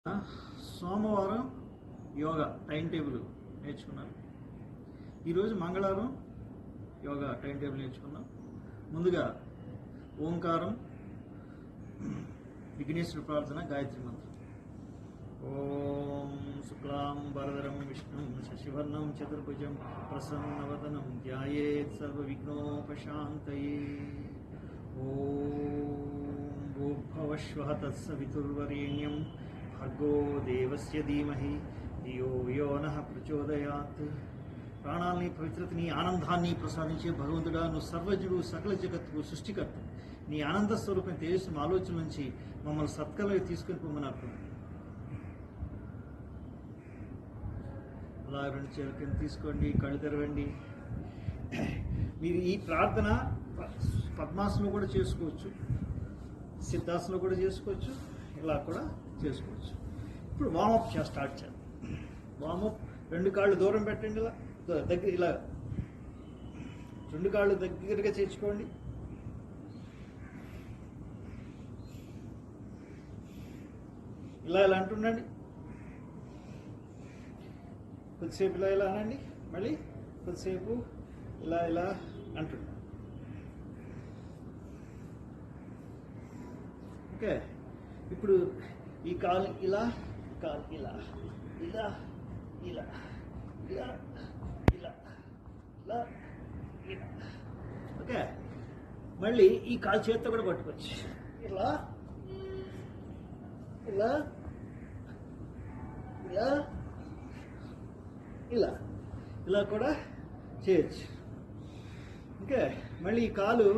సోమవారం yoga time table నేర్చుకున్నాను. ఈరోజు మంగళవారం యోగా టైం టేబుల్ నేర్చుకున్నాం. ముందుగా ఓంకారం, విఘ్నేశ్వర ప్రార్థన, గాయత్రి మంత్రం. ఓం శుక్లాం వరదరం విష్ణుం శశివర్ణం చతుర్భుజం ప్రసన్నవదనం ధ్యాయేత్ సర్వవిఘ్నోపశాంతయే. ఓం భూర్భువః తత్సవితుర్వరేణ్యం భర్గో దేవస్య ధీమహి ధియో యో నః ప్రచోదయాత్. ప్రాణాలని, పవిత్రతని, ఆనందాన్ని ప్రసాదించే భగవంతుడా, నువ్వు సర్వజుడు, సకల జగత్తుకు సృష్టికర్త. నీ ఆనంద స్వరూపం తేజస్సు ఆలోచన నుంచి మమ్మల్ని సత్కలకి తీసుకుని పొమ్మని అర్థం. అలా రెండు చేతుల కింద తీసుకోండి, కళ్ళు తెరవండి. మీరు ఈ ప్రార్థన పద్మాసనంలో కూడా చేసుకోవచ్చు, సిద్ధాసనంలో కూడా చేసుకోవచ్చు, ఇలా కూడా చేసుకోవచ్చు. ఇప్పుడు వామప్ స్టార్ట్ చేద్దాం. వామప్, రెండు కాళ్ళు దూరం పెట్టండి, ఇలా దగ్గర, ఇలా రెండు కాళ్ళు దగ్గరగా చేర్చుకోండి. ఇలా ఇలా అంటుండండి. కొద్దిసేపు ఇలా ఇలా అనండి, మళ్ళీ కొద్దిసేపు ఇలా ఇలా అంటుండండి. ఓకే, ఇప్పుడు ఈ కాలు ఇలా, కాలు ఇలా, ఇలా ఇలా ఇలా ఇలా ఇలా ఇలా. ఓకే, మళ్ళీ ఈ కాలు చేత్తో కూడా పట్టుకోవచ్చు. ఇలా ఇలా ఇలా ఇలా ఇలా కూడా చేయొచ్చు. ఓకే, మళ్ళీ ఈ కాలు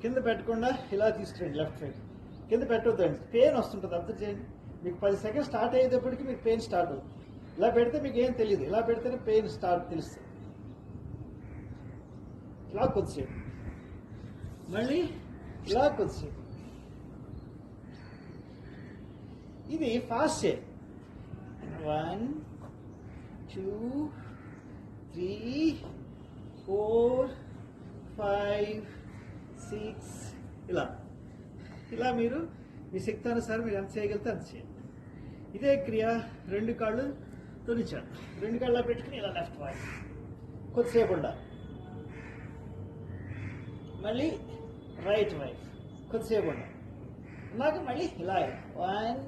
కింద పెట్టకుండా ఇలా తీసుకురండి, లెఫ్ట్ సైడ్ కింద పెట్టవద్దండి, పెయిన్ వస్తుంటుంది. అర్థం చేయండి. మీకు 10 సెకండ్స్ స్టార్ట్ అయ్యేటప్పటికి మీకు పెయిన్ స్టార్ట్ అవుతుంది. ఇలా పెడితే మీకు ఏం తెలియదు, ఇలా పెడితేనే పెయిన్ స్టార్ట్ తెలుస్తుంది. ఇలా కొద్దిసేపు, మళ్ళీ ఇలా కొద్దిసేపు. ఇది ఫాస్ట్ చేయి. 1 2 3 4 5 6 ఇలా ఇలా మీరు మీ శక్తి అనుసారం మీరు ఎంత చేయగలిగితే అంత చేయండి. ఇదే క్రియ రెండు కాళ్ళు తొలిచారు, రెండు కాళ్ళ పెట్టుకుని ఇలా లెఫ్ట్ వైపు కొద్దిసేపు ఉండాలి. మళ్ళీ రైట్ వైపు కొద్దిసేపు ఉండాలి. నాకు మళ్ళీ ఇలా 1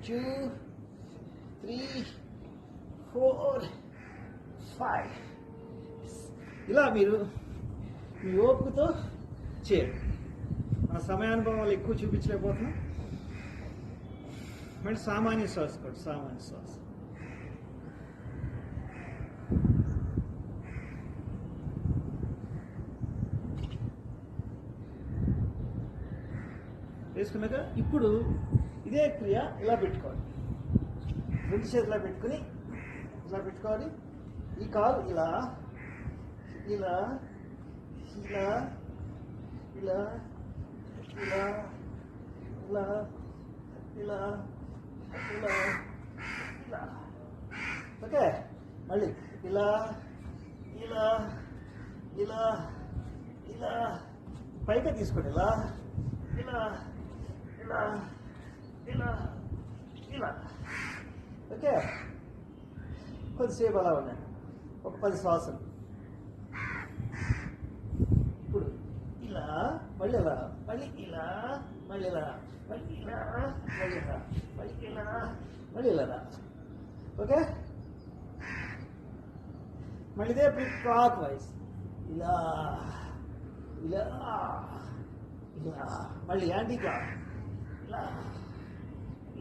2 3 4 5 ఇలా మీరు మీ ఓపికతో చేయండి. మన సమయానుభవాలు ఎక్కువ చూపించలేకపోతున్నాం. మళ్ళీ సామాన్య శ్వాస కూడా, సామాన్య శ్వాస. వేసుకున్నాక ఇప్పుడు ఇదే క్రియ ఇలా పెట్టుకోవాలి. రెండు చేతులా పెట్టుకుని ఇలా పెట్టుకోవాలి. ఈ కాలు ఇలా ఇలా ఇలా ఇలా ఇలా ఇలా ఇలా ఇలా ఇలా. ఓకే, మళ్ళీ ఇలా ఇలా ఇలా ఇలా పైగా తీసుకోండి. ఇలా ఇలా ఇలా ఇలా ఇలా. ఓకే, కొద్దిసేపు అలా ఉండండి, ఒక 10 శ్వాసలు. ఇప్పుడు ఇలా, మళ్ళీ ఇలా, మళ్ళీ ఇలా, మళ్ళీ ఇలా, మళ్ళీ ఇలా, మళ్ళీ ఇలా, మళ్ళీ ఇలా, మళ్ళీ ఇలా. ఓకే, మళ్ళీ ఇదే క్లాక్ వైజ్ ఇలా ఇలా ఇలా, మళ్ళీ యాంటీ క్లాక్ ఇలా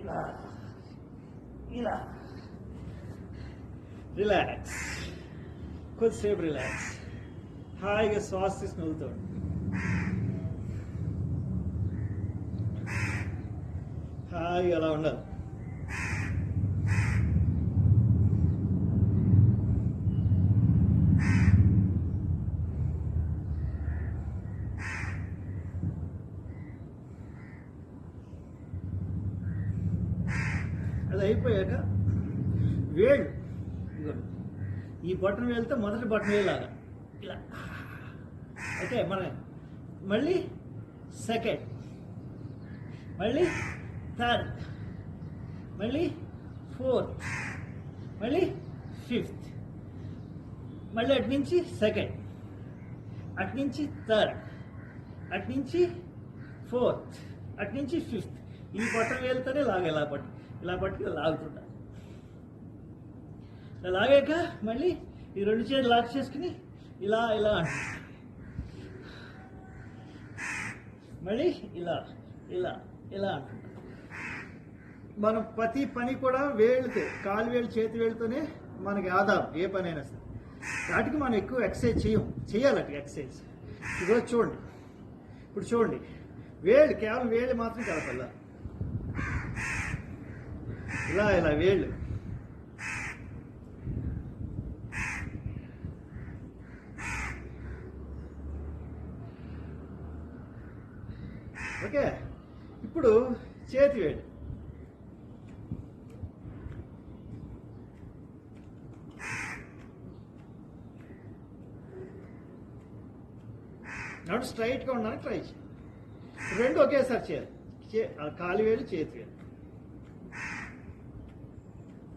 ఇలా ఇలా. రిలాక్స్, కొద్దిసేపు రిలాక్స్, హాయిగా శ్వాస తీసుకుని వదులుతాడు. హాయిగా అలా ఉండాలి. అది అయిపోయాక వేళ్ళు, ఈ బటన్ వేలితే మొదటి బటన్ వేలాగా ఇలా. ఓకే, మళ్ళీ సెకండ్, మళ్ళీ థర్డ్, మళ్ళీ ఫోర్త్, మళ్ళీ ఫిఫ్త్, మళ్ళీ అటు నుంచి సెకండ్, అటు నుంచి థర్డ్, అటు నుంచి ఫోర్త్, అటు నుంచి ఫిఫ్త్. ఈ బట్టలు వేలుతోనే ఇలా పట్టుకు లాగుతుంటా. ఇలా లాగాక మళ్ళీ ఈ రెండు చేతులు లాక్ చేసుకుని ఇలా అంటుంటా. మళ్ళీ ఇలా అంటుంటా. మనం ప్రతి పని కూడా వేళ్ళతో, కాలు వేలు చేతి వేళ్ళతోనే మనకి ఆధారం ఏ పని అయినా సరే. వాటికి మనం ఎక్కువ ఎక్సర్సైజ్ చేయాలట ఎక్సర్సైజ్. ఈరోజు చూడండి, ఇప్పుడు చూడండి, వేళ్ళు కేవలం వేళ్ళు మాత్రం కలపాల. ఇలా వేళ్ళు ఓకే. ఇప్పుడు చేతి వేళ్ళు నడు స్ట్రైట్గా ఉండడానికి ట్రై చేయాలి. రెండు ఒకేసారి చేయాలి. కాలి వేలు చేతి వేలు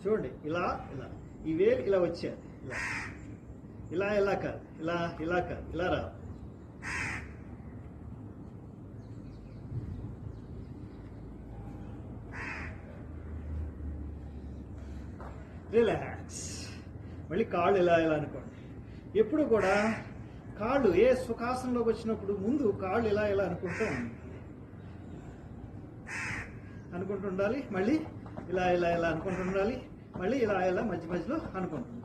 చూడండి. ఇలా ఈ వేలు ఇలా వచ్చేది, ఇలా కాదు, ఇలా కాదు, ఇలా రా. రిలాక్స్. మళ్ళీ కాళ్ళు ఇలా అనుకోండి. ఎప్పుడు కూడా కాళ్ళు ఏ సుఖాసనంలోకి వచ్చినప్పుడు ముందు కాళ్ళు ఇలా అనుకుంటూ ఉండాలి. మళ్ళీ ఇలా అనుకుంటూ ఉండాలి. మళ్ళీ ఇలా మధ్యలో అనుకుంటుంది.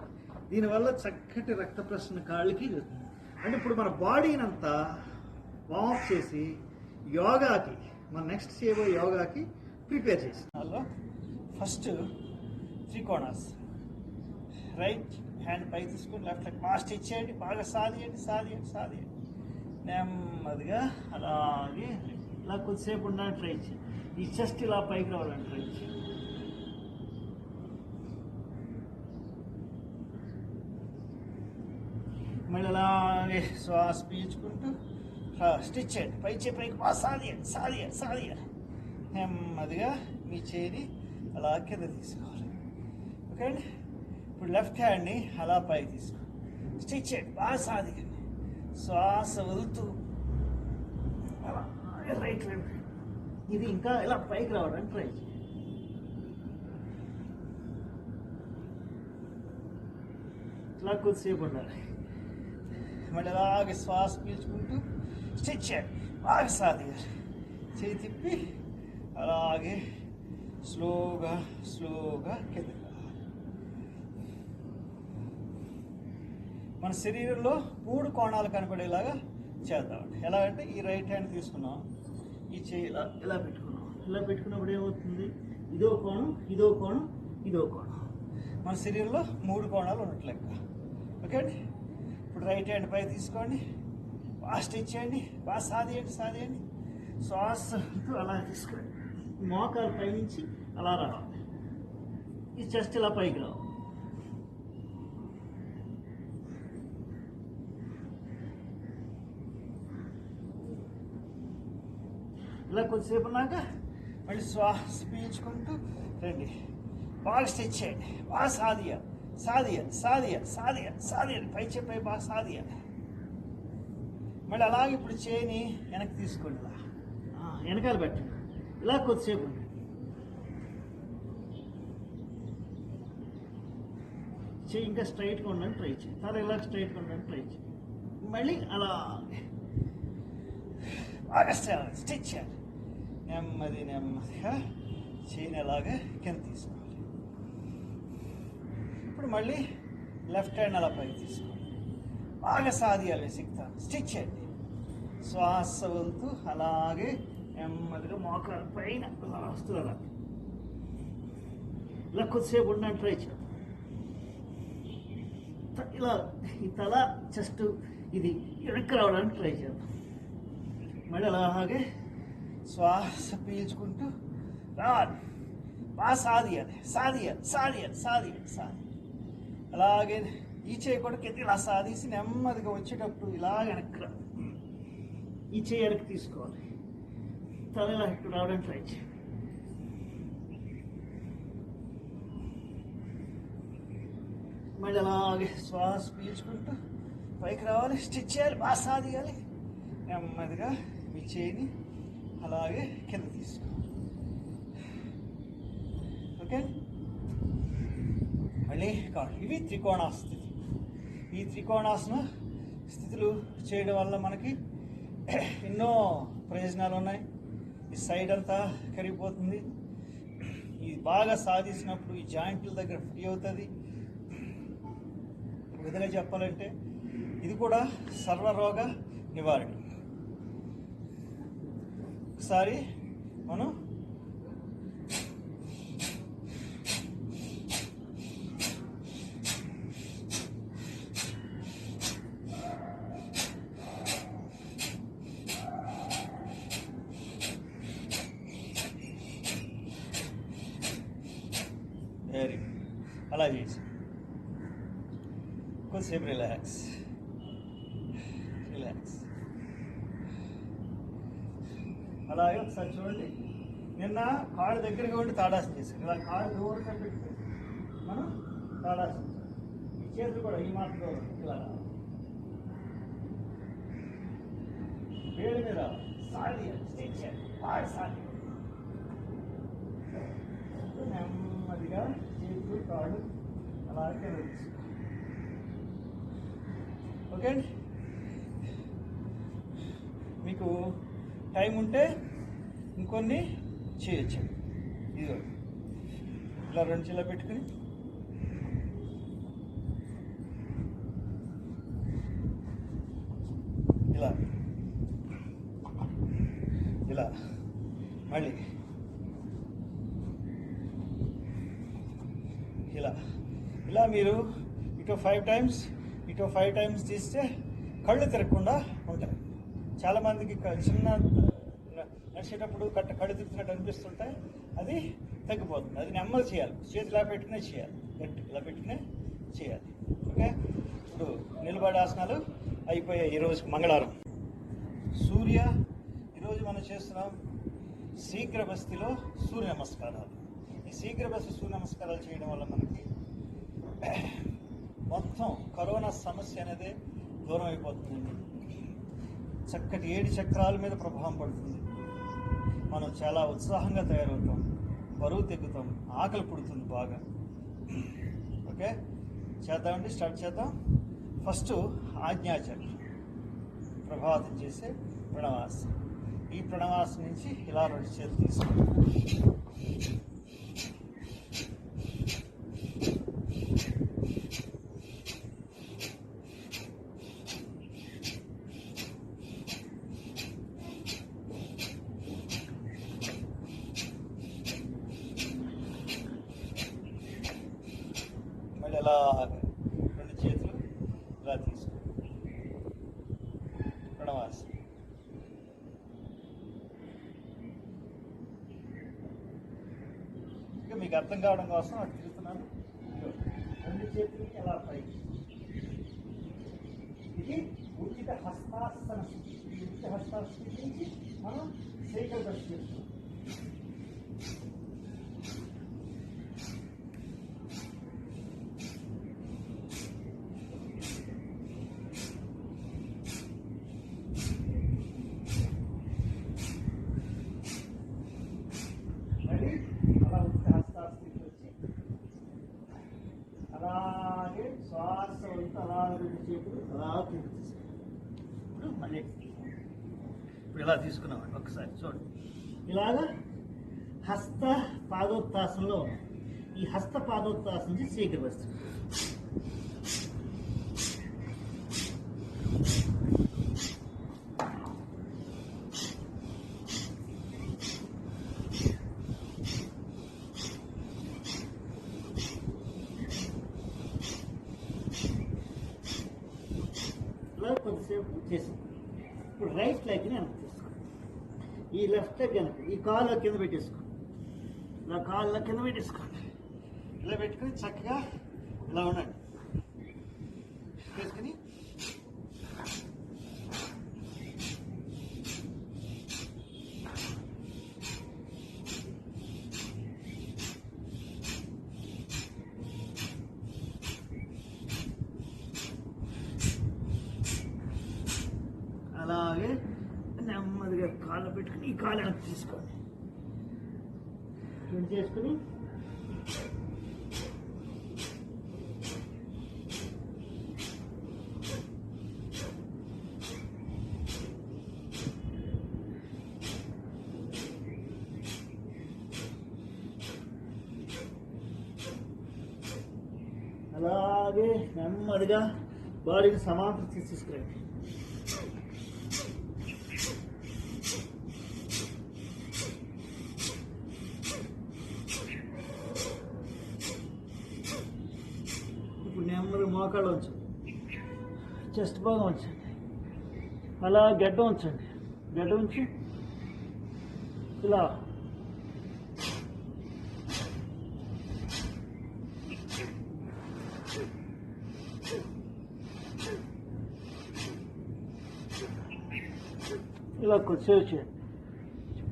దీనివల్ల చక్కటి రక్త ప్రసరణ కాళ్ళకి జరుగుతుంది. అంటే ఇప్పుడు మన బాడీని అంతా వార్మ్ చేసి యోగాకి, మన నెక్స్ట్ చేయబోయే యోగాకి ప్రిపేర్ చేసి దానిలో ఫస్ట్ త్రికోణాస్. రైట్ హ్యాండ్ పై తీసుకుని లెఫ్ట్ లెగ్ బాగా స్టిచ్ చేయండి. బాగా సాధియండి. నెమ్మదిగా అలాగే ఇలా కొద్దిసేపు ఉండడానికి ట్రై చేయండి. ఈ చెస్ట్ ఇలా పైకి రావాలని ట్రై చేయండి. మళ్ళీ అలాగే శ్వాస పీల్చుకుంటూ స్టిచ్ చేయండి. పైకి బాగా సాధియండి. నెమ్మదిగా మీ చేయిని అలా కింద తీసుకోవాలి. ఓకే అండి. ఇప్పుడు లెఫ్ట్ హ్యాండ్ని అలా పైకి తీసుకోండి. స్టిచ్ చేయండి. బాగా సాధించండి. శ్వాస వదులుతూ అలా రైట్ వైపు ఇది ఇంకా ఇలా పైకి రావడానికి ట్రై చేయండి. ఇలా కొద్దిసేపు ఉండాలి. మళ్ళీ అలాగే శ్వాస పీల్చుకుంటూ స్టిచ్ చేయండి. బాగా సాధించాలి. చేయి తిప్పి అలాగే స్లోగా కిందకి. మన శరీరంలో 3 కోణాలు కనపడేలాగా చేద్దామండి. ఎలా అంటే ఈ రైట్ హ్యాండ్ తీసుకున్నాం, ఈ చేయి ఇలా పెట్టుకున్నాం. ఇలా పెట్టుకున్నప్పుడు ఏమవుతుంది? ఇదో కోణం. మన శరీరంలో 3 కోణాలు ఉన్నట్లు లెక్క. ఓకే అండి. ఇప్పుడు రైట్ హ్యాండ్ పై తీసుకోండి. బాగా స్టిచ్ చేయండి. బాగా సాధియండి. శ్వాస అలా తీసుకోండి. మోకాలు పైనుంచి అలా రావాలి. ఈ చెస్ట్ ఇలా పైకి రావాలి. ఇలా కొద్దిసేపు ఉన్నాక మళ్ళీ శ్వాస పీల్చుకుంటూ రండి. బాగా స్టిచ్ చేయండి. బాగా సాధియాలి. పై చెప్పై బాగా సాధియాలి. మళ్ళీ అలాగే ఇప్పుడు చేయిని వెనక్కి తీసుకోండి. ఇలా వెనకాల పెట్టండి. ఇలా కొద్దిసేపు ఉండండి. చేయి ఇంకా స్ట్రైట్గా ఉండడానికి ట్రై చేయండి. తల ఇలా స్ట్రైట్గా ఉండడానికి ట్రై చేయండి. మళ్ళీ అలా బాగా స్టిచ్ చేయాలి. నెమ్మదిగా చేయిని అలాగే కింద తీసుకోవాలి. ఇప్పుడు మళ్ళీ లెఫ్ట్ హ్యాండ్ అలా పైకి తీసుకోండి. బాగా సాధియాలి. స్టిచ్ చేయండి. శ్వాస వదులుతూ అలాగే నెమ్మదిగా మోకాలు పైన అలా వస్తుంది. ఇలా కొద్దిసేపు ఉండడానికి ట్రై చేయాలి. ఇలా ఈ తల చెస్ట్ ఇది వెనక్కి రావడానికి ట్రై చేద్దాం. మళ్ళీ అలాగే శ్వాస పీల్చుకుంటూ రావాలి. బాగా సాధియాలి. అలాగే ఈ చేయి కూడా కింద ఇలా సాధీసి నెమ్మదిగా వచ్చేటప్పుడు ఇలా వెనక్కి రా. ఈ చేయి వెనక్కి తీసుకోవాలి. తల ఇలా ఇక్కడ రావడానికి ట్రై చేయండి. మళ్ళీ అలాగే శ్వాస పీల్చుకుంటూ పైకి రావాలి. స్టిచ్ చేయాలి, బాగా సాధియాలి. నెమ్మదిగా మీ చేయిని అలాగే కింద తీసుకో. ఓకే, మళ్ళీ ఇవి త్రికోణాస్థితి. ఈ త్రికోణాసన స్థితులు చేయడం వల్ల మనకి ఎన్నో ప్రయోజనాలు ఉన్నాయి. ఈ సైడ్ అంతా కరిగిపోతుంది. ఇది బాగా సాధించినప్పుడు ఈ జాయింట్ల దగ్గర ఫ్రీ అవుతుంది. ఒక విధంగా చెప్పాలంటే ఇది కూడా సర్వరోగ నివారణ. ఒకసారి మనం వెరీ అలా చేసి కొంచెంసేపు రిలాక్స్. అలాగే ఒకసారి చూడండి. నిన్న కాళ్ళు దగ్గరగా ఉండి తాడాసన చేశాను. ఇలా కాళ్ళు దూరంగా పెట్టి మనం తాడాసన. ఈ చేతులు కూడా ఈ మాత్రం దూరం ఇలా వేడి మీద సాగి సాగి నెమ్మదిగా చేతులు కాళ్ళు అలాగే తీసుకో. ఓకే అండి, మీకు టైం ఉంటే ఇంకొన్ని చేయొచ్చు. ఇదిగో ఇలా రెండు చిల్ల పెట్టుకుని ఇలా ఇలా మళ్ళీ ఇలా ఇలా మీరు ఇటు 5 times ఇటు 5 times తీస్తే కళ్ళు తిరగకుండా ఉంటాయి. చాలామందికి చిన్న నడిచేటప్పుడు కళ్ళు తిరుగుతున్నట్టు అనిపిస్తుంటాయి. అది తగ్గిపోతుంది. అది నెమ్మది చేయాలి. చేతి ఇలా పెట్టుకునే చేయాలి, గట్టి ఇలా పెట్టుకునే చేయాలి. ఓకే, ఇప్పుడు నిలబడి ఆసనాలు అయిపోయాయి. ఈరోజు మంగళవారం ఈరోజు మనం చేస్తున్నాం శీఘ్ర బస్తిలో సూర్య నమస్కారాలు. ఈ శీఘ్ర బస్తి సూర్య నమస్కారాలు చేయడం వల్ల మనకి మొత్తం కరోనా సమస్య అనేది దూరం అయిపోతుంది. చక్కటి 7 చక్రాల మీద ప్రభావం పడుతుంది. మనం చాలా ఉత్సాహంగా తయారవుతాం, బరువు తగ్గుతాం, ఆకలి పుడుతుంది బాగా. ఓకే, చేద్దామండి, స్టార్ట్ చేద్దాం. ఫస్ట్ ఆజ్ఞాచక్రం ప్రభావితం చేసే ప్రణవాసనం. ఈ ప్రణవాసనం నుంచి ఇలా 2 చేతులు తీసుకోండి. మళ్ళీ ఇలా 2 చేతులు ఇలా తీసుకోండి. ప్రణవాసనం. ఇంకా మీకు అర్థం కావడం కోసం అటు తిరుగుతున్నాను. 2 చేతులకి ఎలా పైకి. ఇది ఉచిత హస్తాసన స్థితి. ఈ ఉచిత హస్తాసన స్థితి నుంచి మనం సైకిల్ బస్ చేస్తున్నాం. అలాగే శ్వాస వరకు అలాగే 2 చేతులు అలా తిరుగుతుంది. ఇప్పుడు మళ్ళీ ఇప్పుడు ఇలా తీసుకున్నామండి. ఒకసారి చూడండి, ఇలాగా హస్త పాదోత్తాసనలో ఉన్నాం. ఈ హస్త పాదోత్తాసన నుంచి శీఘ్ర వస్తుంది. కొద్దిసేపు చేసాం. ఇప్పుడు రైట్ లెగ్ని వెనక్కి తీసుకోండి. ఈ లెఫ్ట్ లెగ్ వెనక్కి, ఈ కాలు కింద పెట్టేసుకోండి. ఇలా కాళ్ళు కింద పెట్టేసుకోండి. ఇలా పెట్టుకుని చక్కగా ఇలా ఉండండి. తీసుకుని అలా పెట్టుకుని ఈ కాలు వెనక్కి తీసుకోండి. ట్విన్ చేసుకుని అలాగే నెమ్మదిగా బాడీని సమాంతర తీసుకురండి. ఇప్పుడు నెమ్మది మోకాళ్ళు ఉంచండి, చెస్ట్ బాగా ఉంచండి, అలా గడ్డ ఉంచండి, గడ్డ ఉంచి ఇలా ఇలా కొద్దిసేపు చేయండి.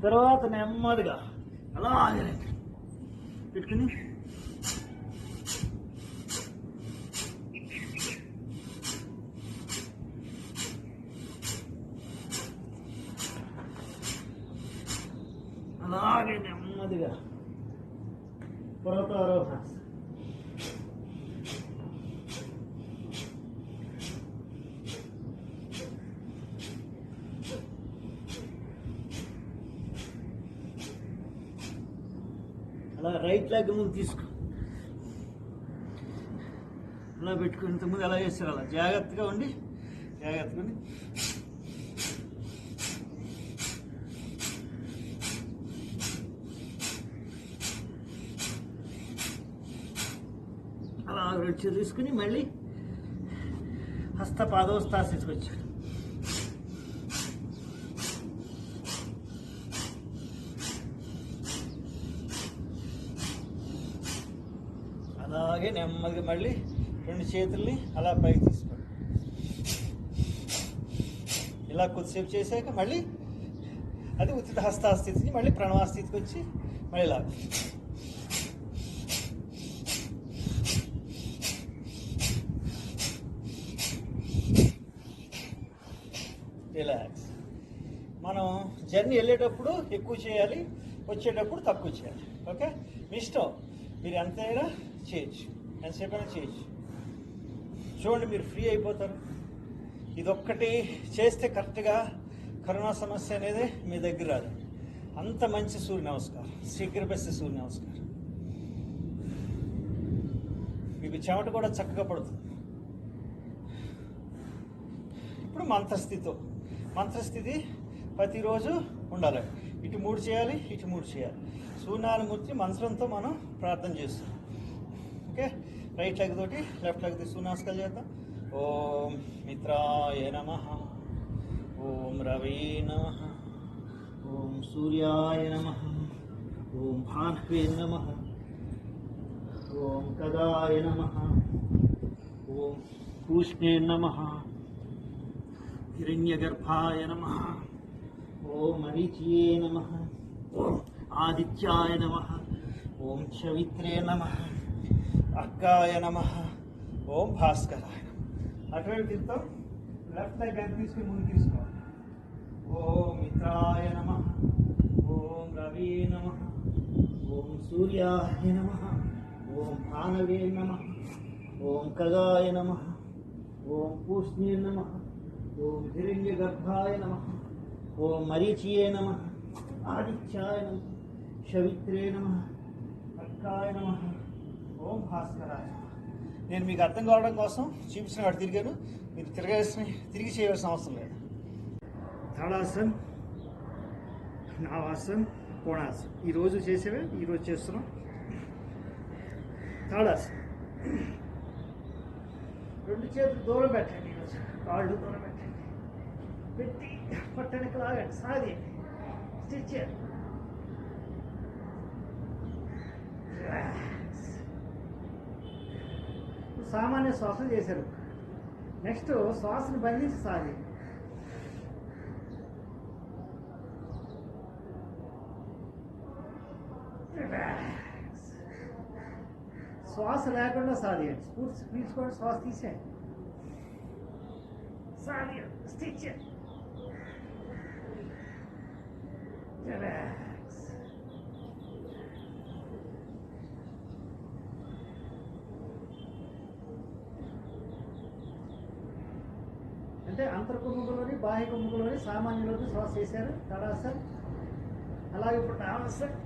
తర్వాత నెమ్మదిగా అలా పెట్టుకుని అలాగే నెమ్మదిగా పర్వతారోహణ. అలా రైట్ లెగ్ ముందు తీసుకో, అలా పెట్టుకుని ఇంతకుముందు ఎలా చేస్తారు అలా జాగ్రత్తగా ఉండి అలా రెండు తీసుకుని మళ్ళీ హస్త పాదోస్తాస్ తీసుకొచ్చాడు. అలాగే నెమ్మదిగా మళ్ళీ రెండు చేతుల్ని అలా పైకి తీసుకోండి. ఇలా కొద్దిసేపు చేశాక మళ్ళీ అది ఉచిత హస్తాస్థితి మళ్ళీ ప్రణవాస్థితికి వచ్చి మళ్ళీ ఇలా రిలాక్స్. మనం జర్నీ వెళ్ళేటప్పుడు ఎక్కువ చేయాలి, వచ్చేటప్పుడు తక్కువ చేయాలి. ఓకే, మీ ఇష్టం, మీరు ఎంతైనా చేయొచ్చు, ఎంతసేపు అయినా చేయొచ్చు. చూడండి, మీరు ఫ్రీ అయిపోతారు. ఇదొక్కటి చేస్తే కరెక్ట్గా కరోనా సమస్య అనేది మీ దగ్గర రాదు. అంత మంచి సూర్య నమస్కారం, శీఘ్రబెస్త సూర్య నమస్కారం. మీకు చెమట కూడా చక్కగా పడుతుంది. ఇప్పుడు మంత్రస్థితి ప్రతిరోజు ఉండాలి. ఇటు 3 చేయాలి, ఇటు 3 చేయాలి. సూర్యనారాయణమూర్తి మంత్రంతో మనం ప్రార్థన చేస్తాం. ఓకే, రైట్ లెగ్ తోటి లెఫ్ట్ లెగ్ తీసి సూర్యనమస్కారాలు చేద్దాం. ఓం మిత్రాయ నమః, ఓం రవే నమః, ఓం సూర్యాయ నమః, ఓం భానువే నమః, ఓం కదాయ నమః, ఓం కృష్ణే నమః, హిరణ్యగర్భాయ నమః, ఓం మరీచియే నమః, ఓం ఆదిత్యాయ నమః, ఓం చవిత్రే నమః, అర్కాయ నమః, ఓం భాస్కరాయ. అటువైపు తిరుగుతాం. లెఫ్ట్ లెగ్ వెనక్కి తీసుకుని ముందు తీసుకోవాలి. ఓం మిత్రాయ నమః, ఓం రవే నమః, ఓం సూర్యాయ నమః, ఓం భానవే నమః, ఓం ఖగాయ నమః, ఓం పూష్ణే నమః, ఓం హిరణ్యగర్భాయ నమః, ఓం మరీచియే నమః, ఆదిత్యాయ నమః, శవిత్రే నమః, అర్కాయ నమః, ఓం భాస్కరాయ. నేను మీకు అర్థం కావడం కోసం చూపించిన వాడు తిరిగాను. మీరు తిరిగి చేయవలసిన అవసరం లేదు. తాడాసన్, నావాసన్, కోణాసన్ ఈరోజు చేసేవే ఈరోజు చేస్తున్నాం. తాడాసన్, రెండు చేతులు దూరం పెట్టండి, ఈరోజు కాళ్ళు దూరం పెట్టండి, పెట్టి పట్టడానికి లాగండి, సాది స్టిచ్ చేయండి. సామాన్య శ్వాస చేశారు. నెక్స్ట్ శ్వాసను బంధించి సాగి శ్వాస లేకుండా సాధించండి. స్ఫూర్తి పీల్చుకోండి, శ్వాస తీసేయండి, సాధించండి, స్టిచ్ రిలాక్స్. అంటే అంతర్కుముఖంలోని బాహ్య కుముఖంలోని సామాన్యంలోని శ్వాస చేశారు తడాసన్. అలాగే ఇప్పుడు డావసన్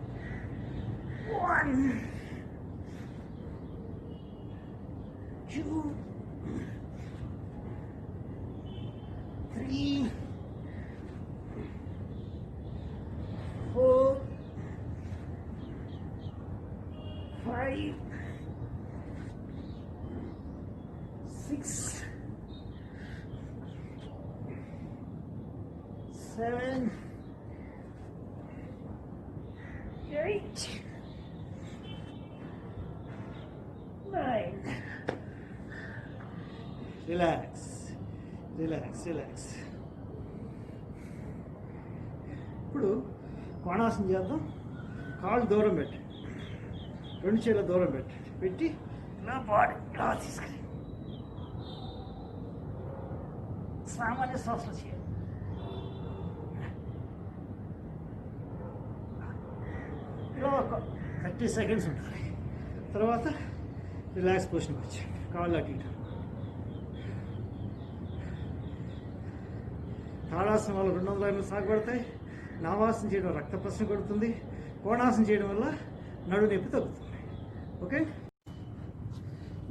1 2 3 4 5 6 7 8 9. Relax relax relax. ఇప్పుడు కోణాసనం చేద్దాం. కాళ్ళు దూరం పెట్టి, 2 చేతుల దూరం పెట్టి నా బాడీ ఇలా తీసుకుని సామాన్య శ్వాసలు చేయాలి. ఇలా ఒక 30 సెకండ్స్ ఉంటుంది. తర్వాత రిలాక్స్ పొజిషన్కి వచ్చి కాళ్ళు అటు ఇటు. తాడాసనం వల్ల 200 ఏళ్ళు సాగుపడతాయి. నావాసనం చేయడం రక్త ప్రసరణ కొడుతుంది. కోణాసనం చేయడం వల్ల నడు నొప్పి తగ్గుతుంది. ఓకే,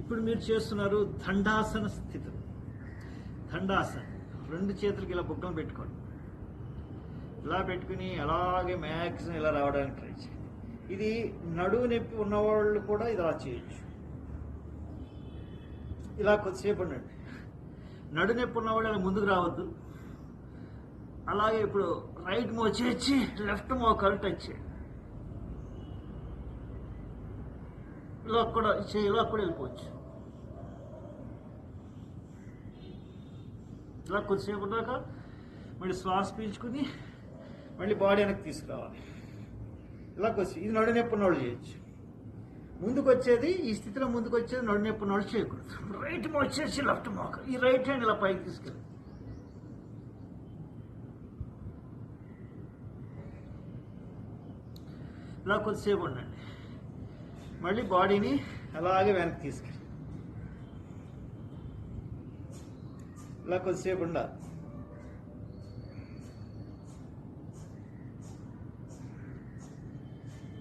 ఇప్పుడు మీరు చేస్తున్నారు దండాసన స్థితి. దండాసన 2 చేతులకి ఇలా బుగ్గలు పెట్టుకోండి. ఇలా పెట్టుకుని అలాగే మ్యాక్సిమం ఇలా రావడానికి ట్రై చేయండి. ఇది నడువు నొప్పి ఉన్నవాళ్ళు కూడా ఇది అలా చేయొచ్చు. ఇలా కొద్దిసేపు ఉండండి. నడు నొప్పి ఉన్నవాళ్ళు అలా ముందుకు రావద్దు. అలాగే ఇప్పుడు రైట్ మోచేసి లెఫ్ట్ మోకాలు టచ్ చేయండి. ఇలా కూడా వెళ్ళిపోవచ్చు. ఇలా కొద్దిసేపు ఉన్నాక మళ్ళీ శ్వాస పీల్చుకుని మళ్ళీ బాడీ వెనక్కి తీసుకురావాలి. ఇలా కొద్దిసేపు. ఇది నడు నొప్పి ఉన్నవాళ్ళు చేయొచ్చు. ముందుకు వచ్చేది ఈ స్థితిలో ముందుకు వచ్చేది నడు నొప్పి ఉన్నవాళ్ళు చేయకూడదు. రైట్ మోచేసి లెఫ్ట్ మోకాలు, ఈ రైట్ హ్యాండ్ ఇలా పైకి తీసుకెళ్ళి ఇలా కొద్దిసేపు ఉండండి. మళ్ళీ బాడీని అలాగే వెనక్కి తీసుకెళ్ళి ఇలా కొద్దిసేపు ఉండాలి.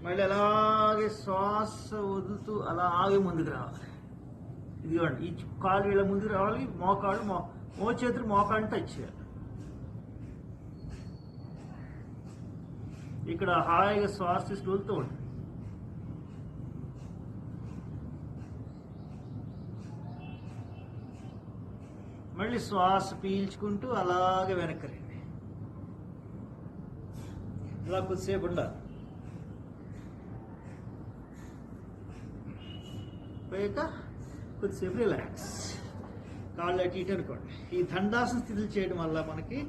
మళ్ళీ అలాగే శ్వాస వదులుతూ అలాగే ముందుకు రావాలి. ఇదిగోండి, ఈ కాలు ఇలా ముందుకు రావాలి. మోకాళ్ళు మోచేతులు మోకాళ్ళు టచ్ చేయాలి. ఇక్కడ హాయిగా శ్వాస తీసుకెళ్తూ ఉంటుంది. మళ్ళీ శ్వాస పీల్చుకుంటూ అలాగే వెనక్కి రండి. ఇలా కొద్దిసేపు ఉండాలి. పోయాక కొద్దిసేపు రిలాక్స్. కాళ్ళు అటు ఇటు అనుకోండి. ఈ దండాసన స్థితులు చేయడం వల్ల మనకి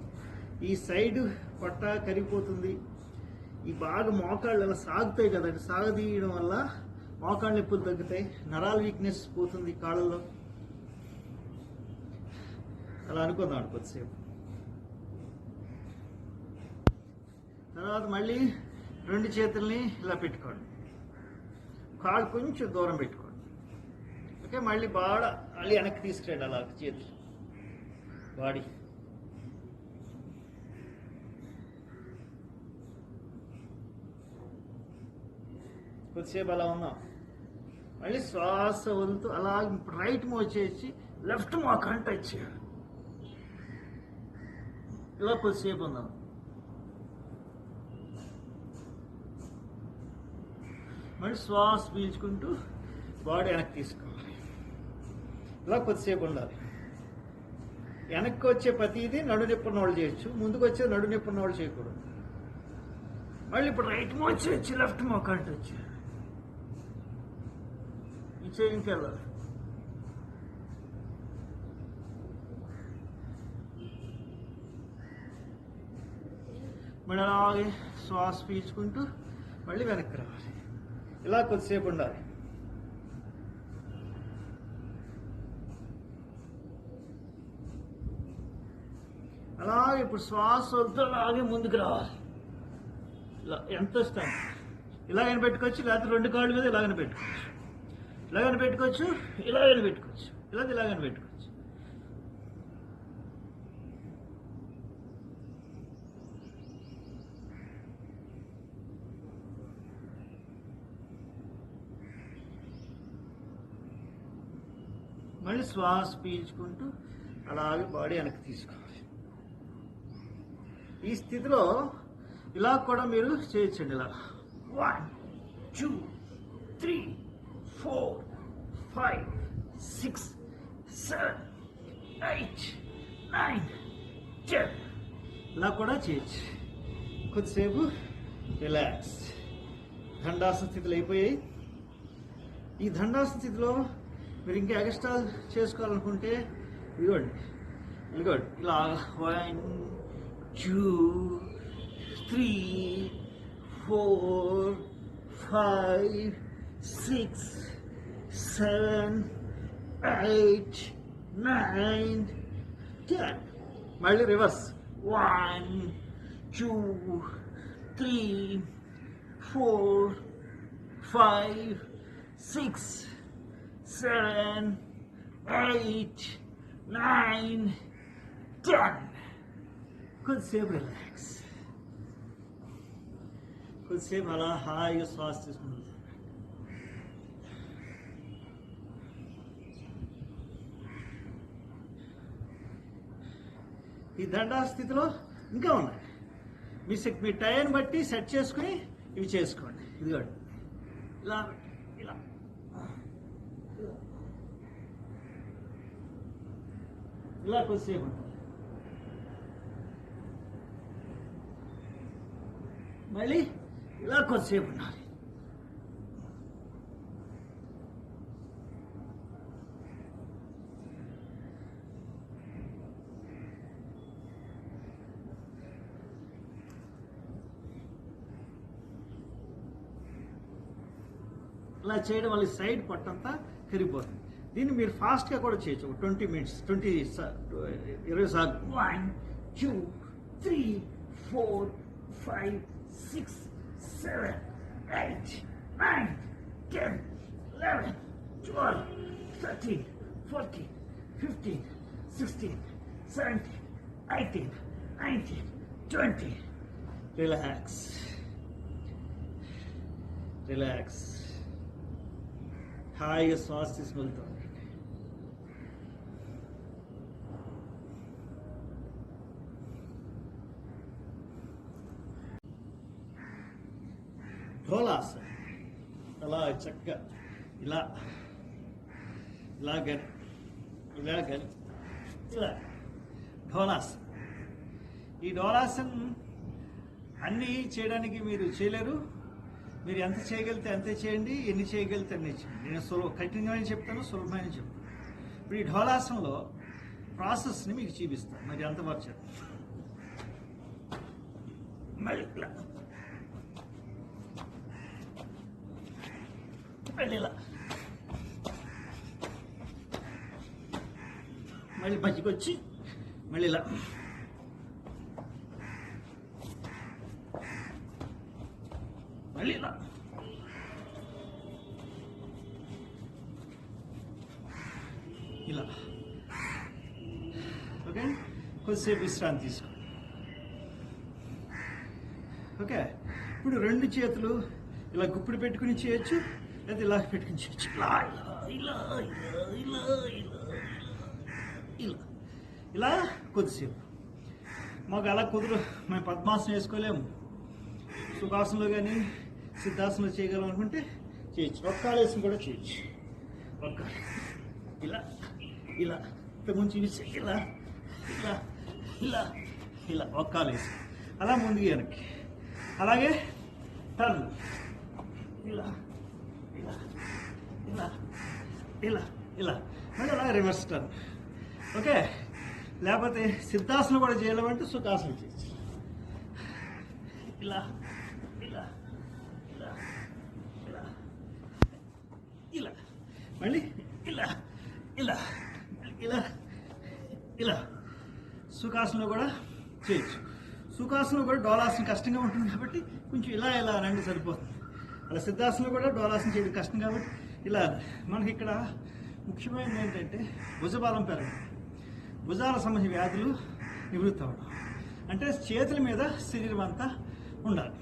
ఈ సైడ్ పొట్ట కరిగిపోతుంది. ఈ బాగా మోకాళ్ళు అలా సాగుతాయి కదండి. సాగదీయడం వల్ల మోకాళ్ళ నొప్పులు తగ్గుతాయి. నరాల వీక్నెస్ పోతుంది కాళ్ళలో. అలా అనుకుందాం కొద్దిసేపు. తర్వాత మళ్ళీ 2 చేతుల్ని ఇలా పెట్టుకోండి. కాళ్ళు కొంచెం దూరం పెట్టుకోండి. ఓకే, మళ్ళీ మళ్ళీ వెనక్కి తీసుకురండి. అలా చేతులు బాడీ. కొద్దిసేపు అలా ఉన్నాం. మళ్ళీ శ్వాస వదులుతూ అలా రైట్ మోచేసి లెఫ్ట్ మోకాలు టచ్ చేయాలి. ఇలా కొద్దిసేపు ఉందాం. మళ్ళీ శ్వాస పీల్చుకుంటూ బాడీ వెనక్కి తీసుకోవాలి. ఇలా కొద్దిసేపు ఉండాలి. వెనక్కి వచ్చే ప్రతిదీ నడు నొప్పి ఉన్నవాళ్ళు చేయొచ్చు. ముందుకు వచ్చే నడు నొప్పి ఉన్నవాళ్ళు చేయకూడదు. మళ్ళీ ఇప్పుడు రైట్ మోచేసి లెఫ్ట్ మోకాలు టచ్ చేయాలి. ఈ చేయికి వెళ్ళాలి. మళ్ళీ అలాగే శ్వాస పీల్చుకుంటూ మళ్ళీ వెనక్కి రావాలి. ఇలా కొద్దిసేపు ఉండాలి. అలాగే ఇప్పుడు శ్వాస వద్దు అలాగే ముందుకు రావాలి. ఇలా ఎంత ఇష్టం ఇలాగైనా పెట్టుకోవచ్చు, లేకపోతే రెండు కాళ్ళ మీద ఇలాగైనా పెట్టుకోవచ్చు, ఇలాగైనా పెట్టుకోవచ్చు, ఇలాగైనా పెట్టుకోవచ్చు, ఇలాగైనా పెట్టుకోవచ్చు. మళ్ళీ శ్వాస పీల్చుకుంటూ అలాగే బాడీ వెనక్కి తీసుకోవాలి. ఈ స్థితిలో ఇలా కూడా మీరు చేయొచ్చండి. ఇలా 1 2 3 4 5 6 7 8 9 10 ఇలా కూడా చేయొచ్చు. కొద్దిసేపు రిలాక్స్. దండాసన స్థితిలో అయిపోయాయి. ఈ దండాసన స్థితిలో మీరు ఇంకా ఎక్స్ట్రా చేసుకోవాలనుకుంటే ఇదిగోండి ఇలా 1 2 3 4 5 6 7 8 9 10 మళ్ళీ రివర్స్ 1 2 3 4 5 6 7 8 9 10 కొద్దిసేపు రిలాక్స్. కొద్దిసేపు అలా హాయిగా శ్వాస తీసుకుంటుంది. ఈ దండా స్థితిలో ఇంకా ఉన్నాయి. మీ టైం బట్టి సెట్ చేసుకుని ఇవి చేసుకోండి. ఇదిగోండి ఇలా ఇలా ఇలా కొద్దిసేపు ఉంటుంది. మళ్ళీ ఇలా కొద్దిసేపు ఉండాలి. ఇలా చేయడం వల్ల సైడ్ పట్టంతా కరిగిపోతుంది. దీన్ని మీరు ఫాస్ట్గా కూడా చేయొచ్చు. 20 minutes 20 సార్లు 1 2 3 4 5 6 7 8 9 10 11 12 13 14 15 16 17 18 19 20 రిలాక్స్. హాయిగా శ్వాస తీసుకెళ్తాం. ఢోలాసన అలా చక్కగా ఇలా ఢోలాసన. ఈ ఢోలాసన్ అన్నీ చేయడానికి మీరు చేయలేరు. మీరు ఎంత చేయగలిగితే అంతే చేయండి, ఎన్ని చేయగలిగితే అన్నీ చేయండి. నేను కఠినమైన చెప్తాను, సులభమైన చెప్తాను. ఇప్పుడు ఈ ఢోలాసనలో ప్రాసెస్ని మీకు చూపిస్తాను. మరి ఎంతవరకు చెప్తాను. మళ్ళీ ఇలా మళ్ళీ మధ్యకి వచ్చి మళ్ళీ ఇలా మళ్ళీ ఇలా ఇలా. ఓకే, కొద్దిసేపు విశ్రాంతి తీసుకోండి. ఓకే, ఇప్పుడు రెండు చేతులు ఇలా గుప్పిడి పెట్టుకుని చేయొచ్చు, లేదా ఇలా పెట్టుకుని చేయొచ్చు. ఇలా ఇలా ఇలా ఇలా ఇలా ఇలా ఇలా కొద్దిసేపు. మాకు అలా మేము పద్మాసనం వేసుకోలేము. సుఖాసనంలో కానీ సిద్ధాసనంలో చేయగలం అనుకుంటే చేయొచ్చు. ఒక్కాలేసం కూడా చేయొచ్చు. ఇలా ఇలా ముంచి ఇలా ఇలా ఇలా ఇలా ఒక్కాలేసి అలా ముందుకు వెనక్కి. అలాగే టర్న్ ఇలా ఇలా ఇలా ఇలా ఇలా మళ్ళీ అలాగే రివర్స్ టర్న్. ఓకే, లేకపోతే సిద్ధాసనం కూడా చేయాలంటే సుఖాసనం చేయొచ్చు. ఇలా ఇలా ఇలా ఇలా ఇలా మళ్ళీ ఇలా ఇలా ఇలా ఇలా సుఖాసనంలో కూడా చేయొచ్చు. సుఖాసనం కూడా డోలాసనం కష్టంగా ఉంటుంది కాబట్టి కొంచెం ఇలా ఇలా రండి సరిపోతుంది. అలా సిద్ధాసనం కూడా డోలాసనం చేయడం కష్టం కాబట్టి ఇలా. మనకి ఇక్కడ ముఖ్యమైనది ఏంటంటే భుజబలం పెరగడం, భుజాల సంబంధించిన వ్యాధులు నివృత్తి అవ్వడం. అంటే చేతుల మీద శరీరం అంతా ఉండాలి.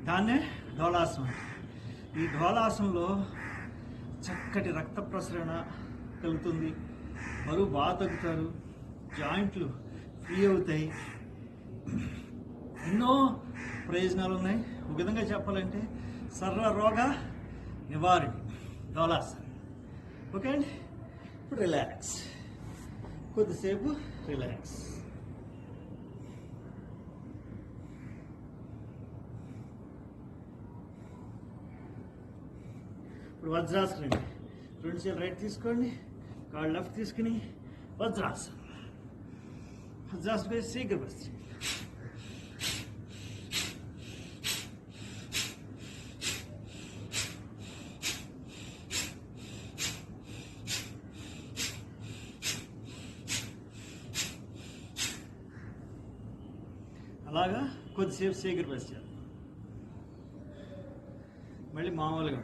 దాన్నే డోలాసనం. ఈ డోలాసనంలో చక్కటి రక్త ప్రసరణ కలుగుతుంది, బరువు బాగా తగ్గుతారు, జాయింట్లు ఫ్రీ అవుతాయి, ఎన్నో ప్రయోజనాలు ఉన్నాయి. ఒక విధంగా చెప్పాలంటే సర్వ రోగ నివారణ డోలాసనం. ఓకే అండి, ఇప్పుడు రిలాక్స్, కొద్దిసేపు రిలాక్స్. ఇప్పుడు వజ్రాసనం అండి. 2 చేతులు రైట్ తీసుకోండి, కాళ్ళు లెఫ్ట్ తీసుకుని వజ్రాసనం. వజ్రాసనం వేసి శీఘ్ర బస్తి. అలాగా కొద్దిసేపు శీఘ్ర బస్తి. మళ్ళీ మామూలుగా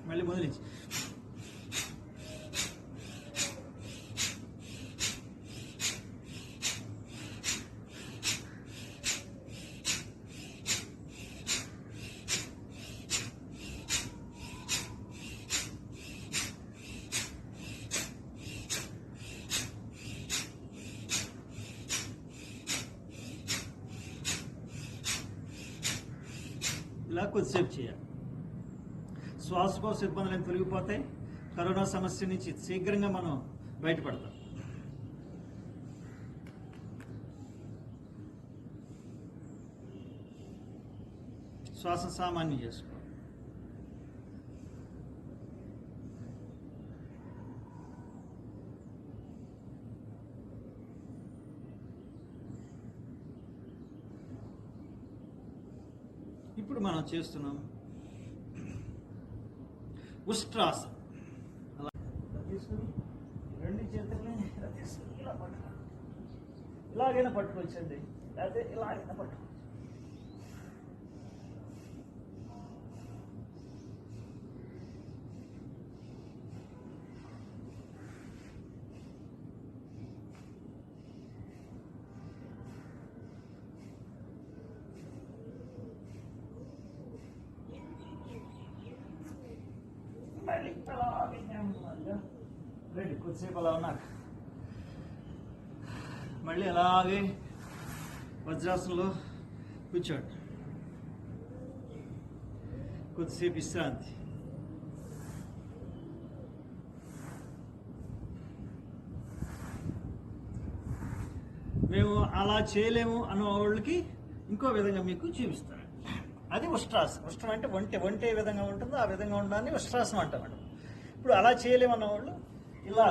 మళ్ళీ మొదలించి ఇలా కొద్దిసేపు చేయాలి. శ్వాసకోశ ఇబ్బందులు తొలగిపోతాయి. కరోనా సమస్య నుంచి శీఘ్రంగా మనం బయటపడతాం. శ్వాస సామాన్యం చేసుకో. ఇప్పుడు మనం చేస్తున్నాం ఉష్ట్రాసనం. అలా తీసుకుని 2 చేతుల్ని ఇలా తీసుకుని ఇలా పట్టుకోండి. ఇలాగైనా పట్టుకొచ్చండి, లేకపోతే ఇలాగైనా పట్టుకోవచ్చు. రెడీ, కొద్దిసేపు అలా ఉన్నారు. మళ్ళీ అలాగే వజ్రాసనంలో కూర్చోండి, కొద్దిసేపు విశ్రాంతి. మేము అలా చేయలేము అన్న వాళ్ళకి ఇంకో విధంగా మీకు చూపిస్తాను. అది ఉష్ట్రాసనం. ఉష్ట్రం అంటే ఒంటే ఏ విధంగా ఉంటుందో ఆ విధంగా ఉండడాన్ని ఉష్ట్రాసనం అంటామండి. ఇప్పుడు అలా చేయలేమన్న వాళ్ళు ఇలా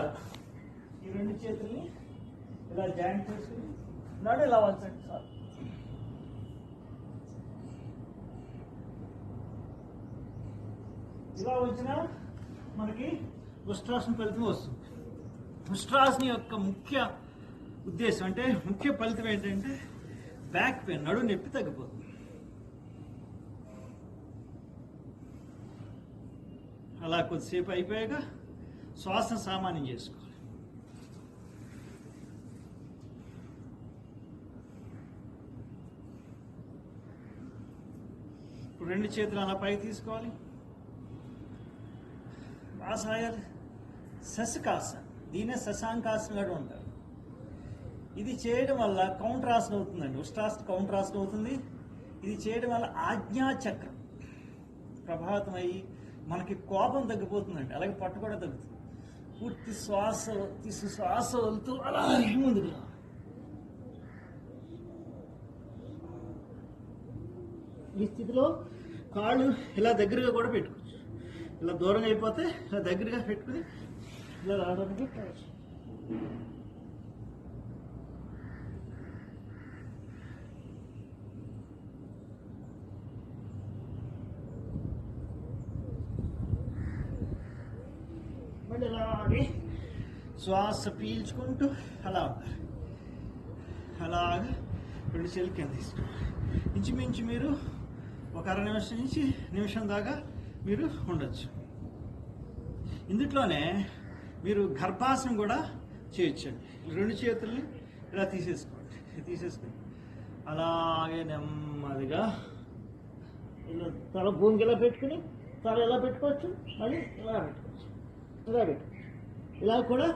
ఈ 2 చేతుల్ని ఇలా జాయింట్ చేసుకుని నడు ఇలా వంచండి సార్. ఇలా వచ్చినా మనకి ఉష్ట్రాసన ఫలితం వస్తుంది. ఉష్ట్రాసన యొక్క ముఖ్య ఉద్దేశం అంటే ముఖ్య ఫలితం ఏంటంటే బ్యాక్ పెయిన్, నడు నొప్పి తగ్గిపోతుంది. అలా కొద్దిసేపు అయిపోయాక శ్వాస సామాన్యం చేసుకోవాలి. ఇప్పుడు 2 చేతులు అలా పైకి తీసుకోవాలి. వాసాయాలు శశకాసన, దీనే శశాంకాసన కూడా ఉంటారు. ఇది చేయడం వల్ల కౌంట్రాసన అవుతుందండి. ఉష్ట్రాసన కౌంట్రాసన అవుతుంది. ఇది చేయడం వల్ల ఆజ్ఞాచక్రం ప్రభావితం అయ్యి మనకి కోపం తగ్గిపోతుందండి. అలాగే పట్టు కూడా తగ్గుతుంది. పూర్తి శ్వాస శ్వాస వదులుతూ అలాగే ముందుకు. ఈ స్థితిలో కాళ్ళు ఇలా దగ్గరగా కూడా పెట్టుకోవచ్చు. ఇలా దూరంగా అయిపోతే ఇలా దగ్గరగా పెట్టుకుని ఇలా రావడానికి కావచ్చు. మళ్ళీ అలాగే శ్వాస పీల్చుకుంటూ అలా ఉండాలి. అలాగా 2 చేతులు కింద తీసుకోవాలి. ఇంచుమించు మీరు ఒక అర నిమిషం నుంచి నిమిషం దాకా మీరు ఉండొచ్చు. ఇందులోనే మీరు గర్భాసనం కూడా చేయొచ్చండి. 2 చేతుల్ని ఇలా తీసేసుకొని అలాగే నెమ్మదిగా ఇలా తల భూమికి ఇలా పెట్టుకుని తల ఎలా పెట్టుకోవచ్చు, మళ్ళీ ఇలా పెట్టుకోవచ్చు. ఇలా కూడా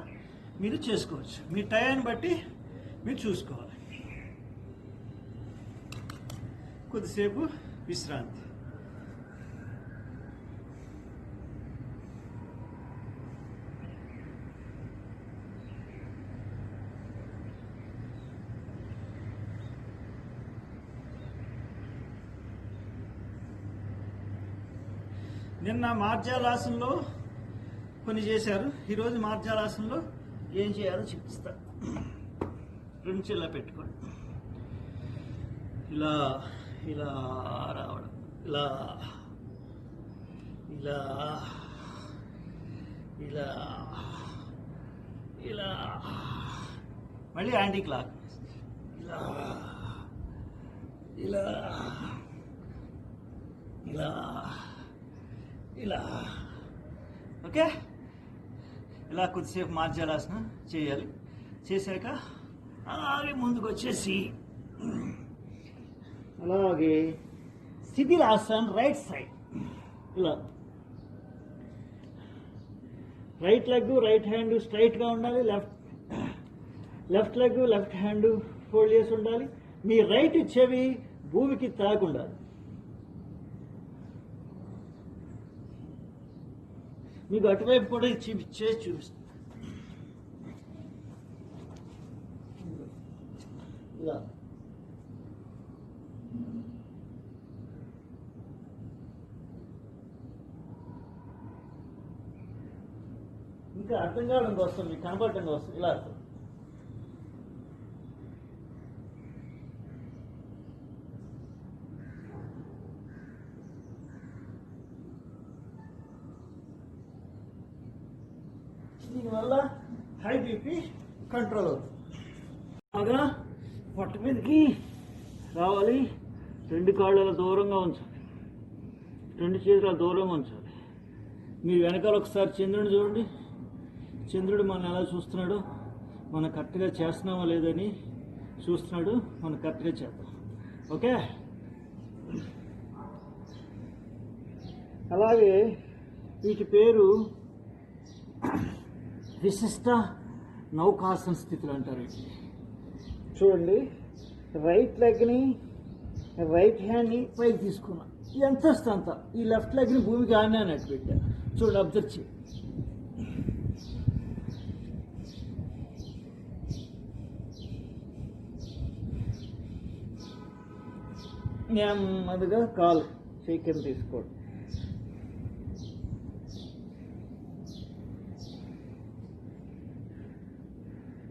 మీరు చేసుకోవచ్చు. మీ టయాన్ని బట్టి మీరు చూసుకోవాలి. కొద్దిసేపు విశ్రాంతి. నిన్న మార్జాలాసనంలో కొన్ని చేశారు. ఈరోజు మార్జాలాసనంలో ఏం చేయాలో చూపిస్తారు. 2 చేతులు పెట్టుకోండి. ఇలా ఇలా రావడం, ఇలా ఇలా ఇలా ఇలా మళ్ళీ యాంటీ క్లాక్ ఇలా ఇలా ఇలా ఇలా. ఓకే, ఇలా కొద్దిసేపు మార్జాలాసనం చేయాలి. చేశాక అలాగే ముందుకు వచ్చేసి అలాగే శిథిలాసన్ రైట్ సైడ్ ఇలా రైట్ లెగ్ రైట్ హ్యాండ్ స్ట్రైట్గా ఉండాలి. Left leg left hand fold చేసి ఉండాలి. మీ రైట్ చెవి భూమికి తాకి ఉండాలి. మీకు అటువైపు కూడా చేసి చూపిస్తాను. ఇలా ఇంకా అర్థం కావడం కోసం, మీకు కనపడటం కోసం ఇలా దీనివల్ల హై బీపీ కంట్రోల్ అవుతుంది. బాగా పొట్ట మీదకి రావాలి. 2 కాళ్ళ దూరంగా ఉంచాలి. 2 చేతుల దూరంగా ఉంచాలి. మీరు వెనకాల ఒకసారి చంద్రుడిని చూడండి. చంద్రుడు మనం ఎలా చూస్తున్నాడో, మనం కరెక్ట్గా చేస్తున్నామా లేదని చూస్తున్నాడు. మనం కరెక్ట్గా చేద్దాం. ఓకే, అలాగే వీటి పేరు విశిష్ట నౌకాసన స్థితులు అంటారు. చూడండి, రైట్ లెగ్ని రైట్ హ్యాండ్ని పైకి తీసుకున్నా, ఎంత వస్తే అంత. ఈ లెఫ్ట్ లెగ్ని భూమికి ఆడినట్టు పెట్టా. చూడండి, అబ్జర్వ్ చేయి. నెమ్మదిగా కాలు చేయి తీసుకోండి.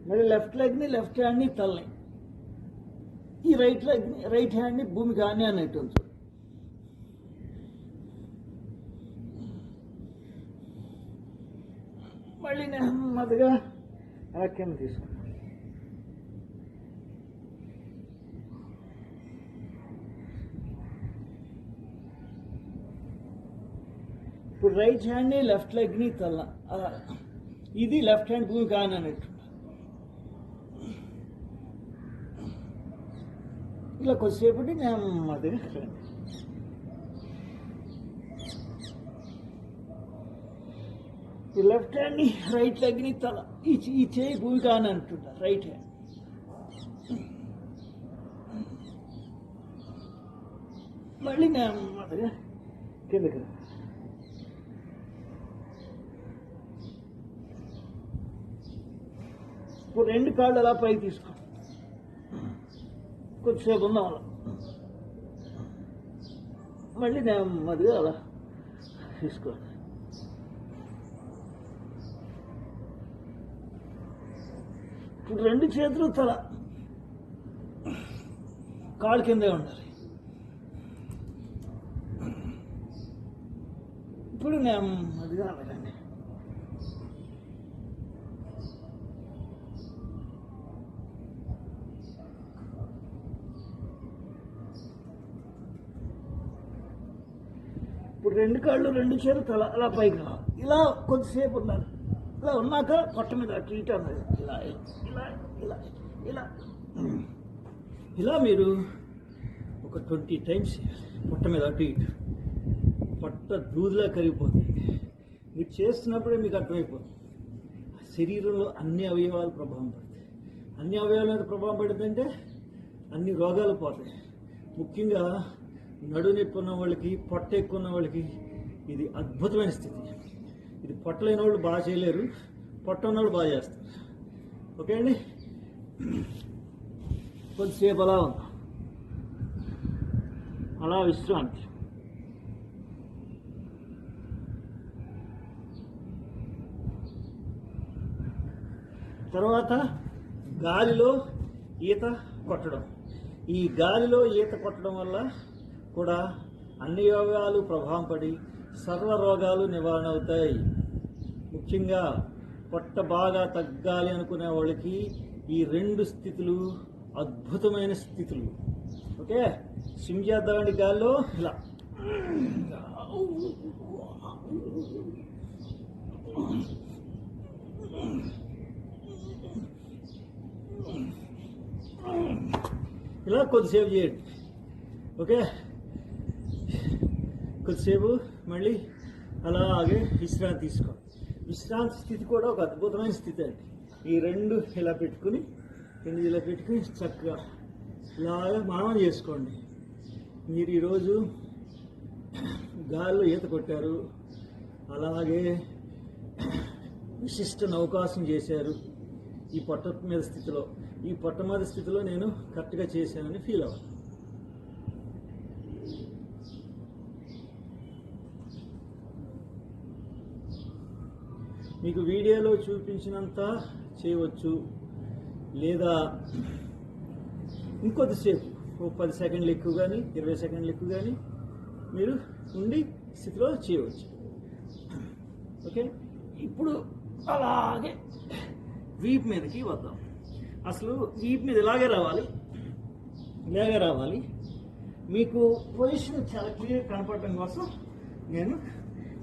మరి లెఫ్ట్ లెగ్ని లెఫ్ట్ హ్యాండ్ని తలని, ఈ రైట్ లెగ్ని రైట్ హ్యాండ్ని భూమికి ఆని అన్నట్టు ఉంచు. మళ్ళీ నెమ్మదిగా కింద తీసుకోండి. ఇప్పుడు రైట్ హ్యాండ్ని లెఫ్ట్ లెగ్ని తల, అలా ఇది లెఫ్ట్ హ్యాండ్ భూమికి ఆని అన్నట్టు. ఇలా కొద్దిసేపటి నెమ్మదిగా ఈ లెఫ్ట్ హ్యాండ్ని రైట్ లెగ్ని తల, ఈ చేయి భూమికి ఆని అంటుంటారు. రైట్ హ్యాండ్ మళ్ళీ నెమ్మదిగా కిందకి. ఇప్పుడు 2 కాళ్ళు అలా పైకి తీసుకో. కొద్దిసేపు ఉందాం అలా. మళ్ళీ నెమ్మదిగా అలా తీసుకోండి. ఇప్పుడు 2 చేతులు తల కాళ్ళు కిందే ఉండాలి. ఇప్పుడు నెమ్మదిగా అలాగండి. ఇప్పుడు రెండు కాళ్ళు రెండు చేతులు తల అలా పైకి రావాలి. ఇలా కొద్దిసేపు ఉండాలి. ఇలా ఉన్నాక పొట్ట మీద అటు ఇటు అన్నది ఇలా ఇలా ఇలా ఇలా ఇలా మీరు ఒక 20 టైమ్స్ పొట్ట మీద అటు ఇటు. పొట్ట దూదిలా కరిగిపోతుంది. మీరు చేస్తున్నప్పుడే మీకు అర్థమైపోతుంది. శరీరంలో అన్ని అవయవాలు ప్రభావం పడతాయి. అన్ని అవయవాల మీద ప్రభావం పడుతుందంటే అన్ని రోగాలు పోతాయి. ముఖ్యంగా నడునొప్పి ఉన్న వాళ్ళకి, పొట్ట ఎక్కువ ఉన్న వాళ్ళకి ఇది అద్భుతమైన స్థితి. ఇది పొట్ట లేని వాళ్ళు బాగా చేయలేరు, పొట్ట ఉన్న వాళ్ళు బాగా చేస్తారు. ఓకే అండి, కొద్దిసేపు అలా ఉందాం. అలా విశ్రాంతి. తర్వాత గాలిలో ఈత కొట్టడం. ఈ గాలిలో ఈత కొట్టడం వల్ల కూడా అన్ని రోగాలు ప్రభావం పడి సర్వ రోగాలు నివారణ అవుతాయి. ముఖ్యంగా పొట్ట బాగా తగ్గాలి అనుకునే వాళ్ళకి ఈ 2 స్థితులు అద్భుతమైన స్థితులు. ఓకే, స్విమ్ చేద్దామండి గాల్లో. ఇలా ఇలా కొద్దిసేపు చేయండి. ఓకే, కొద్దిసేపు మళ్ళీ అలాగే విశ్రాంతి తీసుకోండి. విశ్రాంతి స్థితి కూడా ఒక అద్భుతమైన స్థితి అండి. ఈ 2 ఇలా పెట్టుకుని, 2 ఇలా పెట్టుకుని చక్కగా ఇలాగా మానం చేసుకోండి. మీరు ఈరోజు గాల్లో ఈత కొట్టారు, అలాగే విశిష్ట నౌకాసనం చేశారు. ఈ పొట్ట మీద స్థితిలో, ఈ పొట్ట మీద స్థితిలో నేను కరెక్ట్గా చేశానని ఫీల్ అవ్వాలి. మీకు వీడియోలో చూపించినంత చేయవచ్చు, లేదా ఇంకొద్దిసేపు 10 సెకండ్లు ఎక్కువ కానీ 20 సెకండ్లు ఎక్కువ కానీ మీరు ఉండి స్థితిలో చేయవచ్చు. ఓకే, ఇప్పుడు అలాగే వీపు మీదకి వద్దాం. అసలు వీపు మీద ఇలాగే రావాలి, ఇలాగే రావాలి. మీకు పొజిషన్ చాలా క్లియర్ కనపడటం కోసం నేను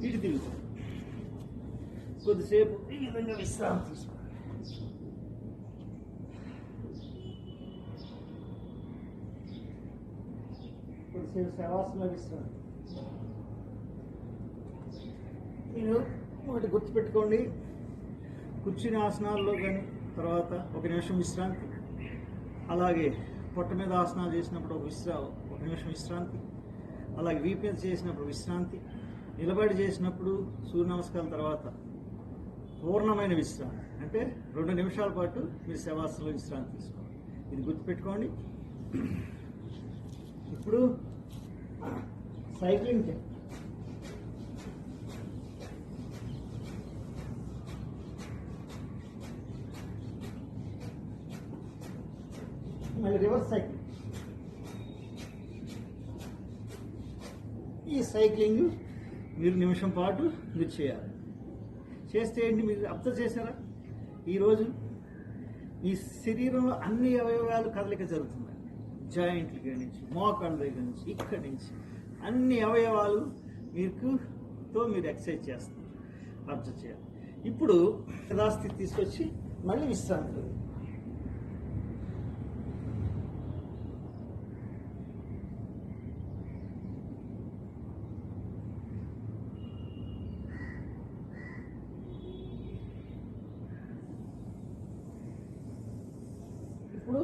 ఇటు తిరుగుతాను. కొద్దిసేపు ఈ విధంగా విశ్రాంతి తీసుకోండి. కొద్దిసేపు శవాసన విశ్రాంతి. మీరు ఒకటి గుర్తుపెట్టుకోండి, కూర్చుని ఆసనాల్లో కానీ తర్వాత 1 నిమిషం విశ్రాంతి, అలాగే పొట్ట మీద ఆసనాలు చేసినప్పుడు 1 నిమిషం విశ్రాంతి, అలాగే వీపు మీద చేసినప్పుడు విశ్రాంతి, నిలబడి చేసినప్పుడు సూర్య నమస్కారం తర్వాత పూర్ణమైన విశ్రాంతి. అంటే 2 నిమిషాల పాటు మీరు శవాసనలో విశ్రాంతి తీసుకోండి. ఇది గుర్తుపెట్టుకోండి. ఇప్పుడు సైక్లింగ్ చేయండి. మళ్ళీ రివర్స్ సైక్లింగ్. ఈ సైక్లింగ్ మీరు నిమిషం పాటు మీరు చేయాలి. చేస్తే ఏంటి, మీరు అబ్జర్వ్ చేశారా, ఈరోజు మీ శరీరంలో అన్ని అవయవాలు కదలిక జరుగుతున్నాయి. జాయింట్ల దగ్గర నుంచి, మోకాళ్ళ దగ్గర నుంచి, ఇక్కడి నుంచి అన్ని అవయవాలు మీరు ఎక్సర్సైజ్ చేస్తున్నారు. అబ్జర్వ్ చేయాలి. ఇప్పుడు యథాస్థితి తీసుకొచ్చి మళ్ళీ విశ్రాంతి. ఇప్పుడు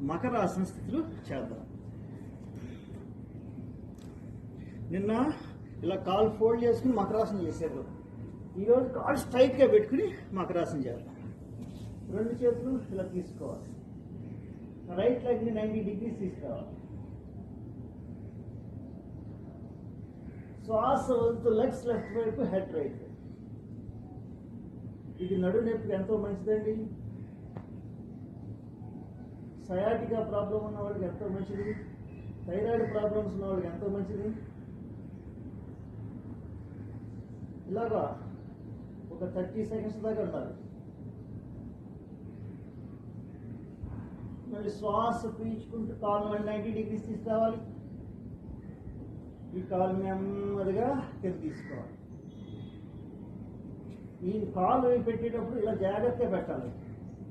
మకరాసన స్థితిలో చేద్దాం. నిన్న ఇలా కాలు ఫోల్డ్ చేసుకుని మకరాసన చేశారు. ఈరోజు కాలు స్ట్రైట్గా పెట్టుకుని మకరాసన చేద్దాం. 2 చేతులు ఇలా తీసుకోవాలి. రైట్ లెగ్ని 90 డిగ్రీస్ తీసుకోవాలి. శ్వాస వదులుతూ లెగ్స్ లెఫ్ట్ వైపు, హెడ్ రైట్. ఇది నడు నొప్పికి ఎంతో మంచిదండి. సయాటికా ప్రాబ్లం ఉన్న వాళ్ళకి ఎంతో మంచిది. థైరాయిడ్ ప్రాబ్లమ్స్ ఉన్న వాళ్ళకి ఎంతో మంచిది. ఇలాగా ఒక 30 సెకండ్స్ దాకా ఉండాలి. మళ్ళీ శ్వాస పీల్చుకుంటూ కాలు 90 డిగ్రీస్ తీసుకురావాలి. ఈ కాలు నెమ్మదిగా కింద తీసుకోవాలి. ఈ కాలు పెట్టేటప్పుడు ఇలా జాగ్రత్తగా పెట్టాలి.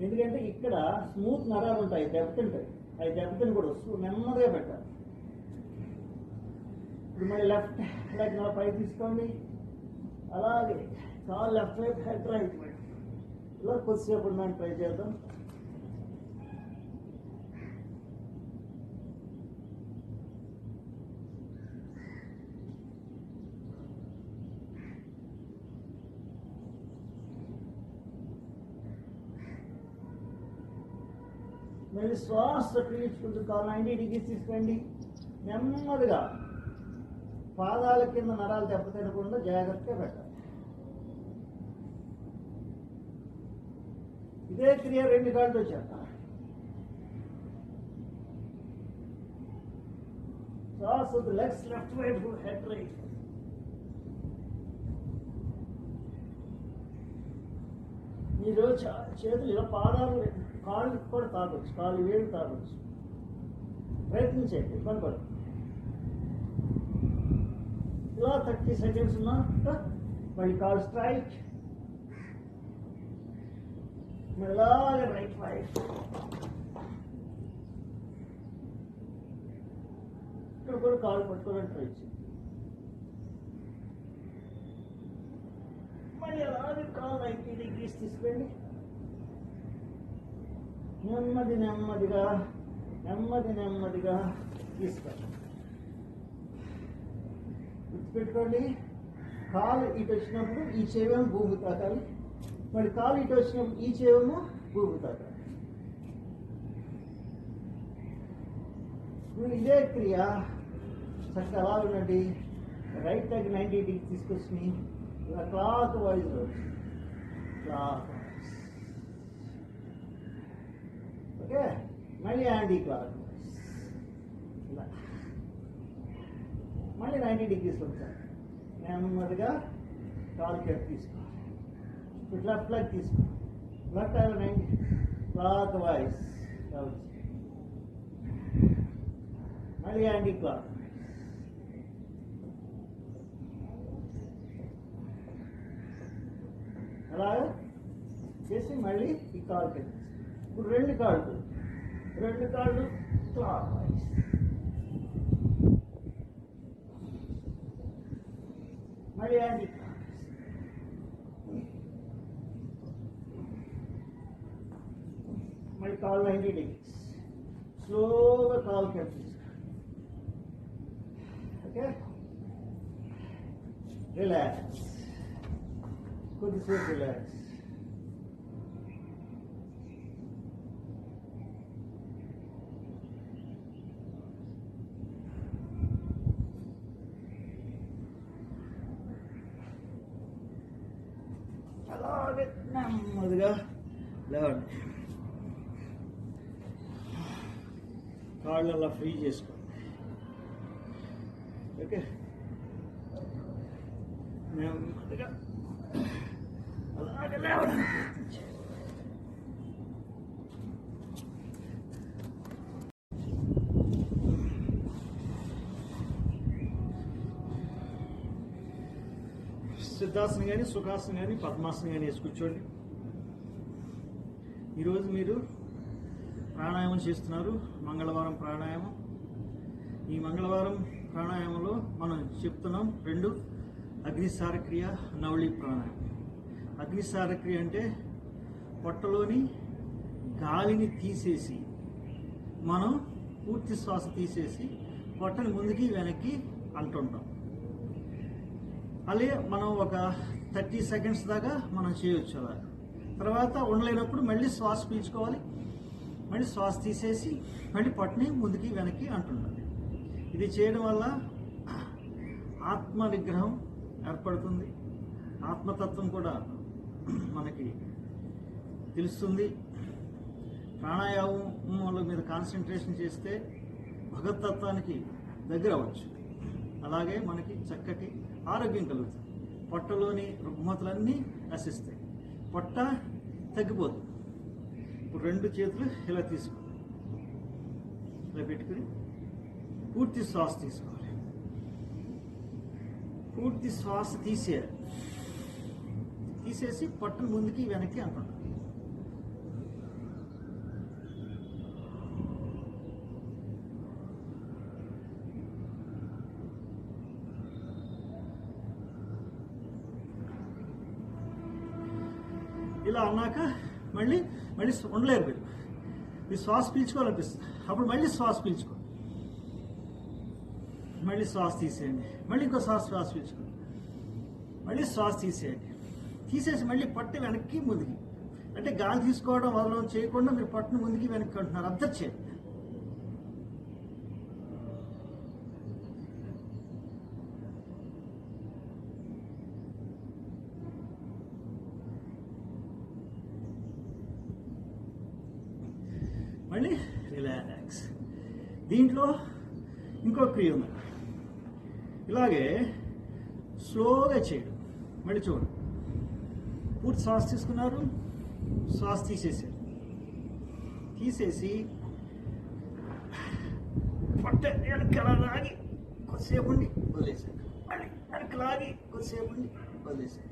ఎందుకంటే ఇక్కడ స్మూత్ నరాలు ఉంటాయి, దెబ్బతింటాయి. అవి దెబ్బతిని కూడా నెమ్మదిగా పెట్టాలి. ఇప్పుడు మళ్ళీ లెఫ్ట్ లెగ్ నా పై తీసుకోండి. అలాగే కాలు లెఫ్ట్ వైపు, హెడ్ రైట్ వైపు. ఇలా కొద్దిసేపు మనం ట్రై చేద్దాం. మళ్ళీ శ్వాస పీల్చుకుంటూ కాలు 90 డిగ్రీస్ తీసుకోండి. నెమ్మదిగా పాదాల కింద నరాలు దెబ్బతినకుండా జాగ్రత్తగా పెట్టాలి. ఇదే క్రియ 2 కాళ్ళతో చేద్దాం. శ్వాస లెగ్స్ లెఫ్ట్ వైపు, హెడ్ రైట్. మీరు చేతులు ఇలా పాదాలు కాళ్ళు కూడా తాగొచ్చు, కాళ్ళు వేలు తాగొచ్చు. ప్రయత్నించండి, ఇబ్బంది పడదు. ఇలా 30 సెకండ్స్ ఉన్నా మళ్ళీ కాళ్ళు స్ట్రైక్, మెల్లగా రైట్ వైపు. ఇక్కడ కూడా కాళ్ళు పట్టుకోవడానికి ట్రై చేయండి. మళ్ళీ అలాగే కాళ్ళు 90 డిగ్రీస్ తీసుకోండి. నెమ్మదిగా తీసుకోండి. గుర్తుపెట్టుకోండి, కాలు ఇటు వచ్చినప్పుడు ఈ చెవేమో భూమి తాకాలి, మళ్ళీ కాలు ఇటు వచ్చినప్పుడు ఈ చెవేమో భూమి తాకాలి. ఇప్పుడు ఇదే క్రియ చక్కగా అలా ఉండండి. రైట్ లెగ్ 90 డిగ్రీ తీసుకొచ్చి ఇలా clock wise clock wise. Okay, మళ్ళీ యాంటీ క్లాక్ వైజ్. ఇలా మళ్ళీ 90 డిగ్రీస్ వచ్చారు. నెమ్మదిగా కాలు కెట్ తీసుకోవాలి. ఇప్పుడు లెఫ్ట్ లెగ్ తీసుకోవాలి. Left 90 clock wise. మళ్ళీ యాంటీ క్లాక్. అలాగా చేసి మళ్ళీ ఈ కాలు కింద. ఇప్పుడు 2 కాళ్ళు క్లాక్ వైజ్. మళ్ళీ యాంటీ క్లాక్. మళ్ళీ కాళ్ళు 90 డిగ్రీస్. స్లోగా కాలు కింద తీసుకోండి. ఓకే, రిలాక్స్, కొద్దిసేపు రిలాక్స్. అలాగే నెమ్మదిగా లేవండి. కాళ్ళు అలా ఫ్రీ చేసుకోండి. ఓకే, నెమ్మదిగా అలాగే లేవడం. సిద్ధాసనం కానీ, సుఖాసనం కానీ, పద్మాసనం కానీ వేసి కూర్చోండి. ఈరోజు మీరు ప్రాణాయామం చేస్తున్నారు, మంగళవారం ప్రాణాయామం. ఈ మంగళవారం ప్రాణాయామంలో మనం చెప్తున్నాం 2 అగ్నిసారక్రియ, నవళి ప్రాణాయామం. అగ్నిసారక్రియ అంటే పొట్టలోని గాలిని తీసేసి మనం పూర్తి శ్వాస తీసేసి పొట్టని ముందుకి వెనక్కి అంటుంటాం. అలాగే మనం ఒక 30 సెకండ్స్ దాకా మనం చేయొచ్చు. అలా తర్వాత ఉండలేనప్పుడు మళ్ళీ శ్వాస పీల్చుకోవాలి, మళ్ళీ శ్వాస తీసేసి మళ్ళీ పొట్టని ముందుకి వెనక్కి అంటుండాలి. ఇది చేయడం వల్ల ఆత్మ నిగ్రహం ఏర్పడుతుంది, ఆత్మతత్వం కూడా మనకి తెలుస్తుంది. ప్రాణాయామం మీద కాన్సన్ట్రేషన్ చేస్తే భగవతత్వానికి దగ్గర అవ్వచ్చు. అలాగే మనకి చక్కటి ఆరోగ్యం కలుగుతుంది. పొట్టలోని రుగ్మతలన్నీ నశిస్తాయి, పొట్ట తగ్గిపోతుంది. ఇప్పుడు 2 చేతులు ఇలా తీసుకో, ఇలా పెట్టుకుని పూర్తి శ్వాస తీసుకోవాలి. పూర్తి శ్వాస తీసేయాలి. తీసేసి పట్టును ముందుకి వెనక్కి అనుకుంటాం. ఇలా అన్నాక మళ్ళీ ఉండలేరు మీరు. ఈ శ్వాస పీల్చుకోవాలనిపిస్తుంది. అప్పుడు మళ్ళీ శ్వాస పీల్చుకో, మళ్ళీ శ్వాస తీసేయండి, మళ్ళీ ఇంకో శ్వాస పీల్చుకోండి, మళ్ళీ శ్వాస తీసేయండి. తీసేసి మళ్ళీ పట్టు వెనక్కి ముందుకి, అంటే గాలి తీసుకోవడం వదలడం చేయకుండా మీరు పట్టును ముందుకి వెనక్కి అంటున్నారు. అబ్జర్వ్ చేయండి. మళ్ళీ రిలాక్స్. దీంట్లో ఇంకో క్రియ ఉంది. ఇలాగే స్లోగా చేయడం. మళ్ళీ చూడండి, పూర్తి శ్వాస తీసుకున్నారు, శ్వాస తీసేసారు. తీసేసి పొట్ట వెనక్కి అలా లాగి కొద్దిసేపు ఉండి వదిలేసారు. మళ్ళీ వెనక్కి లాగి కొద్దిసేపు ఉండి వదిలేసారు.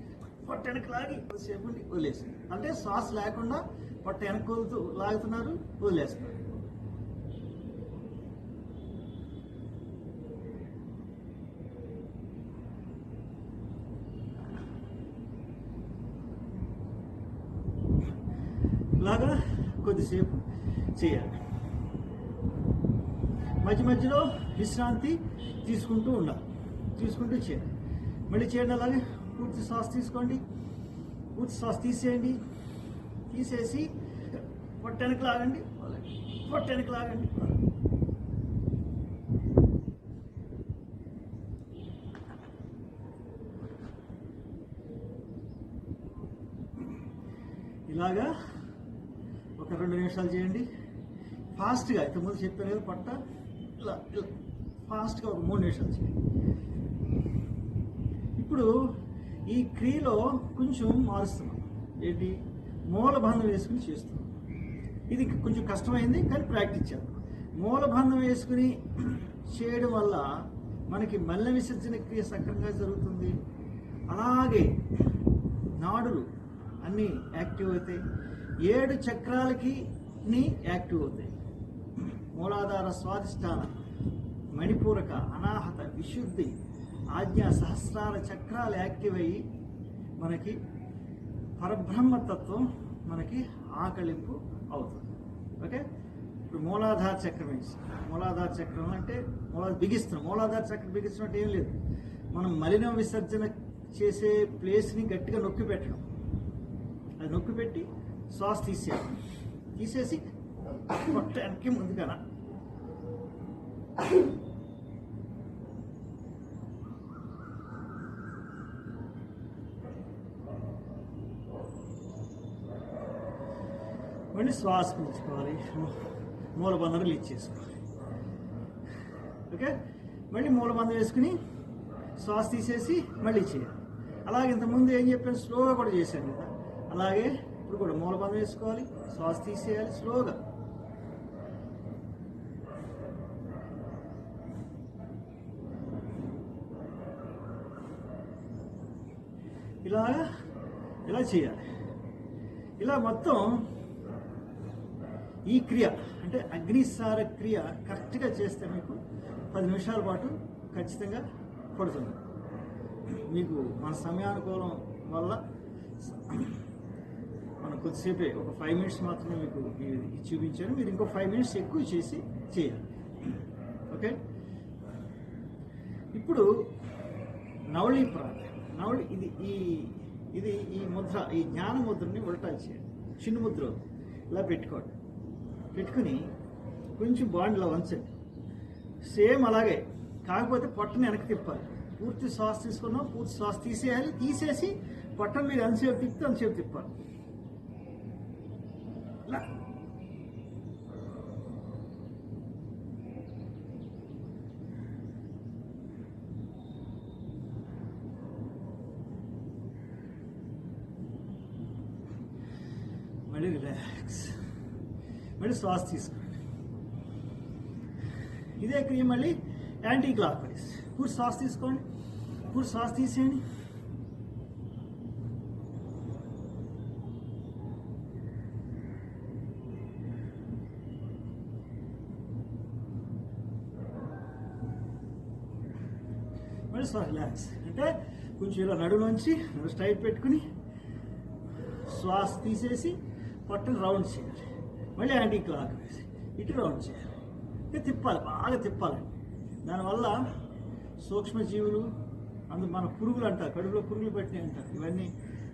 పొట్ట వెనక్కి లాగి కొద్దిసేపు ఉండి వదిలేసారు. అంటే శ్వాస లేకుండా పొట్ట వెనక్కి వదులుతూ లాగుతున్నారు, వదిలేస్తున్నారు. ఇలాగా కొద్దిసేపు చేయాలి. మధ్య మధ్యలో విశ్రాంతి తీసుకుంటూ ఉండాలి, తీసుకుంటూ చేయాలి. మళ్ళీ చేయండి. అలాగే పూర్తి శ్వాస తీసుకోండి, పూర్తి శ్వాస తీసేయండి. తీసేసి పొట్టెనక లాగండి, పొట్టెనక లాగండి. ఇలాగా ఒక 2 నిమిషాలు చేయండి. ఫాస్ట్గా ఇంతకుముందు చెప్పాను కదా, పట్ట ఇలా ఇలా ఫాస్ట్గా ఒక 3 నిమిషాలు చేయండి. ఇప్పుడు ఈ క్రియలో కొంచెం మారుస్తున్నాం. ఏంటి? మూలబంధం వేసుకుని చేస్తున్నాం. ఇది కొంచెం కష్టమైంది, కానీ ప్రాక్టీస్ చేద్దాం. మూలబంధం వేసుకుని చేయడం వల్ల మనకి మల్ల విసర్జన క్రియ సక్రమంగా జరుగుతుంది. అలాగే నాడులు అన్నీ యాక్టివ్ అవుతాయి. 7 చక్రాలకి యాక్టివ్ అవుతాయి. మూలాధార, స్వాధిష్టాన, మణిపూరక, అనాహత, విశుద్ధి, ఆజ్ఞా, సహస్రాల చక్రాలు యాక్టివ్ అయ్యి మనకి పరబ్రహ్మతత్వం మనకి ఆకలింపు అవుతుంది. ఓకే, ఇప్పుడు మూలాధార చక్రం వేసి, మూలాధార చక్రం అంటే బిగిస్తున్నాం. మూలాధార చక్రం బిగిస్తున్నాం అంటే ఏం లేదు, మనం మలిన విసర్జన చేసే ప్లేస్ని గట్టిగా నొక్కి పెట్టడం. అది నొక్కి పెట్టి శ్వాస తీసేయాలి. తీసేసి పొట్ట వెనక్కి ముందుగా మళ్ళీ శ్వాస పీల్చుకోవాలి, మూలబంధం రిలీజ్ చేసుకోవాలి. ఓకే, మళ్ళీ మూలబంధం వేసుకుని శ్వాస తీసేసి మళ్ళీ చేయాలి. అలాగే ఇంతకుముందు ఏం చెప్పాను, స్లోగా కూడా చేశాను కదా, అలాగే ఇప్పుడు కూడా మూలబంధం వేసుకోవాలి, శ్వాస తీసేయాలి స్లోగా. ఇలా చేయాలి. ఇలా మొత్తం ఈ క్రియ అంటే అగ్నిసార క్రియ కరెక్ట్గా చేస్తే మీకు 10 నిమిషాల పాటు ఖచ్చితంగా పడుతుంది. మీకు మన సమయానుకూలం వల్ల మనం కొద్దిసేపే ఒక 5 మినిట్స్ మాత్రమే మీకు ఇది చూపించాను. మీరు ఇంకో 5 మినిట్స్ ఎక్కువ చేసి చేయాలి. ఓకే, ఇప్పుడు నవళి ప్రాణాయామం. నవళి ఇది ఈ ముద్ర, ఈ జ్ఞాన ముద్రని ఉల్టా చేయండి. చిన్న ముద్ర ఇలా పెట్టుకోండి. పెట్టుకుని కొంచెం బాండ్లో వంచండి. సేమ్ అలాగే, కాకపోతే పొట్టని వెనక్కి తిప్పాలి. పూర్తి శ్వాస తీసుకున్నాం, పూర్తి శ్వాస తీసేయాలి. తీసేసి పొట్టను మీరు ఎంతసేపు తిప్పితే అంతసేపు తిప్పాలి. ఇలా మళ్ళీ రిలాక్స్, మళ్ళీ శ్వాస తీసుకోండి. ఇదే క్రియ మళ్ళీ యాంటీ క్లాక్ వైజ్. పూర్తి శ్వాస తీసుకోండి, ఇప్పుడు శ్వాస తీసేయండి. మళ్ళీ శ్వాస రిలాక్స్. అంటే కొంచెం ఇలా నడులోంచి స్ట్రైట్ పెట్టుకుని శ్వాస తీసేసి పొట్టను రౌండ్ చేయాలి. మళ్ళీ యాంటీ క్లాక్ వేసి ఇటు రౌండ్ చేయాలి. ఇంకా తిప్పాలి, బాగా తిప్పాలి. దానివల్ల సూక్ష్మజీవులు మన పురుగులు అంటారు, కడుపులో పురుగులు పెట్టినాయి అంటారు, ఇవన్నీ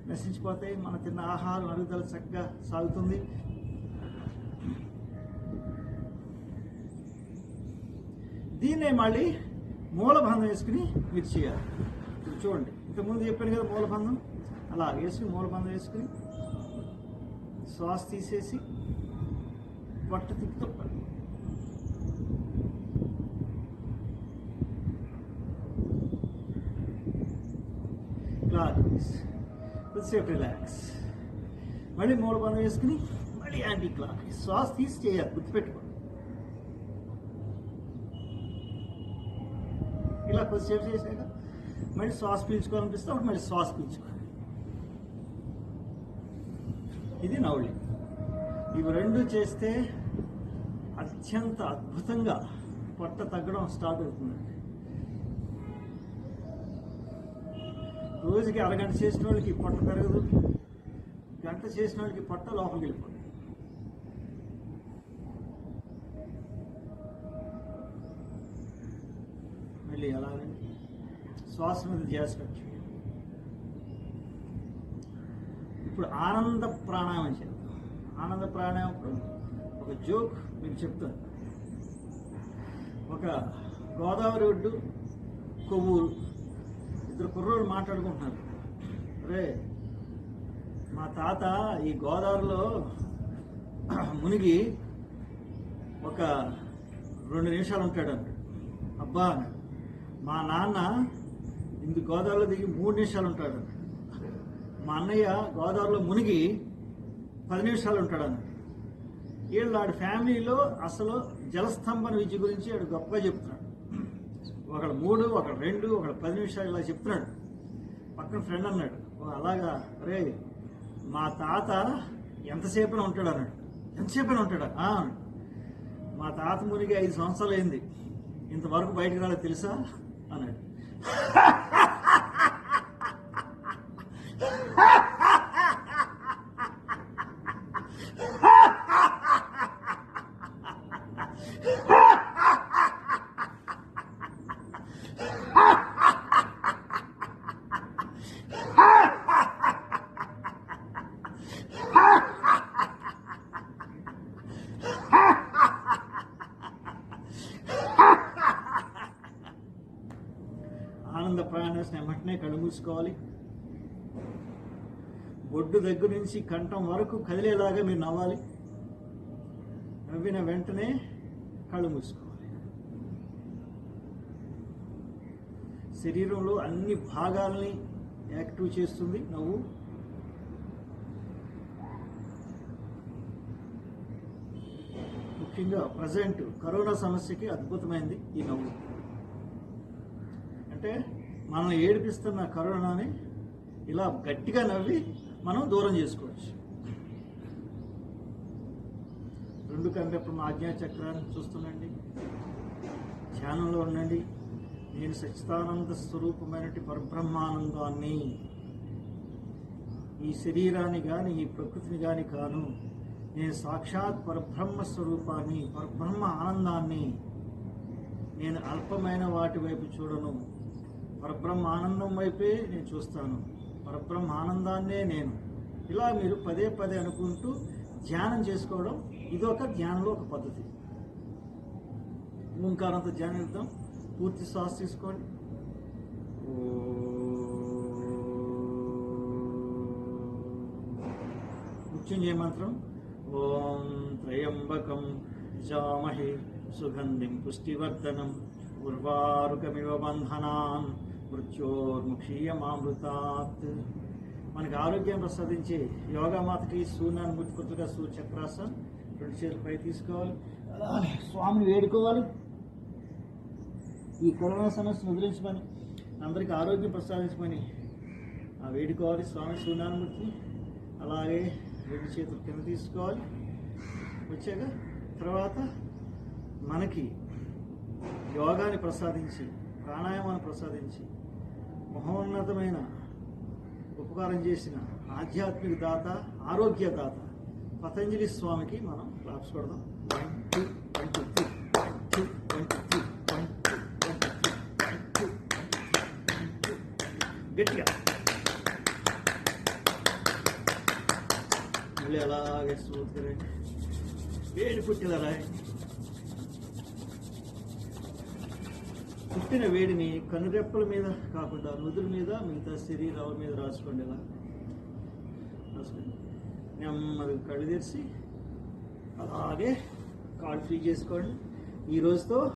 నశించిపోతాయి. మన తిన్న ఆహారం అరుగుదల చక్కగా సాగుతుంది. దీన్నే మళ్ళీ మూలబంధం వేసుకుని మీరు చేయాలి. ఇప్పుడు చూడండి, ఇంతకుముందు చెప్పాను కదా మూలబంధం, అలా వేసుకుని మూలబంధం వేసుకుని శ్వాస తీసేసి పొట్ట తిప్పుతాం. కొద్దిసేపు రిలాక్స్. మళ్ళీ మూలబంధం వేసుకుని మళ్ళీ యాంటీ క్లాక్ శ్వాస తీసి చేయాలి, గుర్తుపెట్టుకోండి. ఇలా కొద్దిసేపు చేసాక మళ్ళీ శ్వాస పీల్చుకోవాలనిపిస్తే అప్పుడు మళ్ళీ శ్వాస పీల్చుకోవాలి. ఇది నౌలి. ఇవి రెండు చేస్తే అత్యంత అద్భుతంగా పొట్ట తగ్గడం స్టార్ట్ అవుతుందండి. రోజుకి అరగంట చేసిన వాళ్ళకి పొట్ట పెరగదు, గంట చేసిన వాళ్ళకి పొట్ట లోపలికి వెళ్ళిపోతుంది. మళ్ళీ అలాగే శ్వాస మీద ధ్యాస పెట్టు. ఇప్పుడు ఆనంద ప్రాణాయామం చేద్దాం. ఆనంద ప్రాణాయామం అప్పుడు ఒక జోక్ మీకు చెప్తాను. ఒక గోదావరి ఒడ్డు కొవ్వూరు ఇద్దరు కుర్రోళ్ళు మాట్లాడుకుంటున్నారు. రే, మా తాత ఈ గోదావరిలో మునిగి ఒక 2 నిమిషాలు ఉంటాడు అన్నాడు. అబ్బా, మా నాన్న ఇందు గోదావరిలో దిగి 3 నిమిషాలు ఉంటాడు అన్నాడు. మా అన్నయ్య గోదావరిలో మునిగి 10 నిమిషాలు ఉంటాడు అన్నాడు. వీళ్ళు ఆడి ఫ్యామిలీలో అసలు జలస్తంభన విద్య గురించి ఆడు గొప్పగా చెప్తున్నాడు. ఒకడు 3, ఒకడు 2, ఒకడు 10 నిమిషాలు ఇలా చెప్తున్నాడు. పక్కన ఫ్రెండ్ అన్నాడు, అలాగా రే, మా తాత ఎంతసేపున ఉంటాడు అన్నాడు. ఎంతసేపున ఉంటాడా? మా తాత మునిగి 5 సంవత్సరాలు అయింది, ఇంతవరకు బయటకు రాలేదు తెలుసా అన్నాడు. ఆనంద ప్రాణాయామం వెంటనే కళ్ళు మూసుకోవాలి. బొడ్డు దగ్గర నుంచి కంఠం వరకు కదిలేలాగా మీరు నవ్వాలి. నవ్విన వెంటనే కళ్ళు మూసుకోవాలి. శరీరంలో అన్ని భాగాలని యాక్టివ్ చేస్తుంది నవ్వు. ముఖ్యంగా ప్రజెంట్ కరోనా సమస్యకి అద్భుతమైంది ఈ నవ్వు. అంటే మనల్ని ఏడిపిస్తున్న కరోనాని ఇలా గట్టిగా నవ్వి మనం దూరం చేసుకోవచ్చు. 2 కళ్ళప్పుడు మా ఆజ్ఞా చక్రాన్ని చూస్తుండండి, ధ్యానంలో ఉండండి. నేను సచ్చిదానంద స్వరూపమైనటువంటి పరబ్రహ్మానందాన్ని, ఈ శరీరాన్ని కానీ ఈ ప్రకృతిని కానీ కాను, నేను సాక్షాత్ పరబ్రహ్మ స్వరూపాన్ని, పరబ్రహ్మ ఆనందాన్ని. నేను అల్పమైన వాటి వైపు చూడను, పరబ్రహ్మ ఆనందం వైపే నేను చూస్తాను, పరబ్రహ్మ ఆనందాన్నే నేను. ఇలా మీరు పదే పదే అనుకుంటూ ధ్యానం చేసుకోవడం ఇదొక ధ్యానంలో ఒక పద్ధతి. ఓంకారంతో ధ్యానం చేద్దాం. పూర్తి శ్వాస తీసుకోండి. మృత్యుంజయ మంత్రం. ఓం త్రయంబకం యజామహే సుగంధిం పుష్టివర్ధనం ఉర్వారుకమివ బంధనాన్ మృత్యోర్ముక్షీయమామృతాత్. మనకి ఆరోగ్యం ప్రసాదించే యోగామాతకి సూర్యాన్ని ముట్టుకుంటుగా సూర్యచక్రాసనం. 2 చేతులు పై తీసుకోవాలి. అలానే స్వామిని వేడుకోవాలి ఈ కరోనా సమస్యను వదిలించమని. అందరికీ ఆరోగ్యం ప్రసాదించమని ఆ వేడుకోవాలి. స్వామి సూర్యనారాయణమూర్తిని అలాగే 2 చేతులు కింద తీసుకోవాలి. వచ్చాక తర్వాత మనకి యోగాన్ని ప్రసాదించి, ప్రాణాయామాన్ని ప్రసాదించి, మహోన్నతమైన ఉపకారం చేసిన ఆధ్యాత్మిక దాత, ఆరోగ్య దాత పతంజలి స్వామికి మనం క్లాప్స్ కొడదాం. 1 2 1 2 3 1 2 1 2 1 2 1 2 1 2 గట్టిగా మళ్ళీ అలాగే స్మూత్గా రండి. వేడి పుట్టిన రాయండి. పుట్టిన వేడిని కనురెప్పల మీద కాకుండా నుదుల మీద, మిగతా శరీరాల మీద రాసుకోండి. ఇలా రాసుకోండి. నెమ్మదిగా కళ్ళు తెరిచి అలాగే కాళ్ళు ఫ్రీ చేసుకోండి. ఈ రోజుతో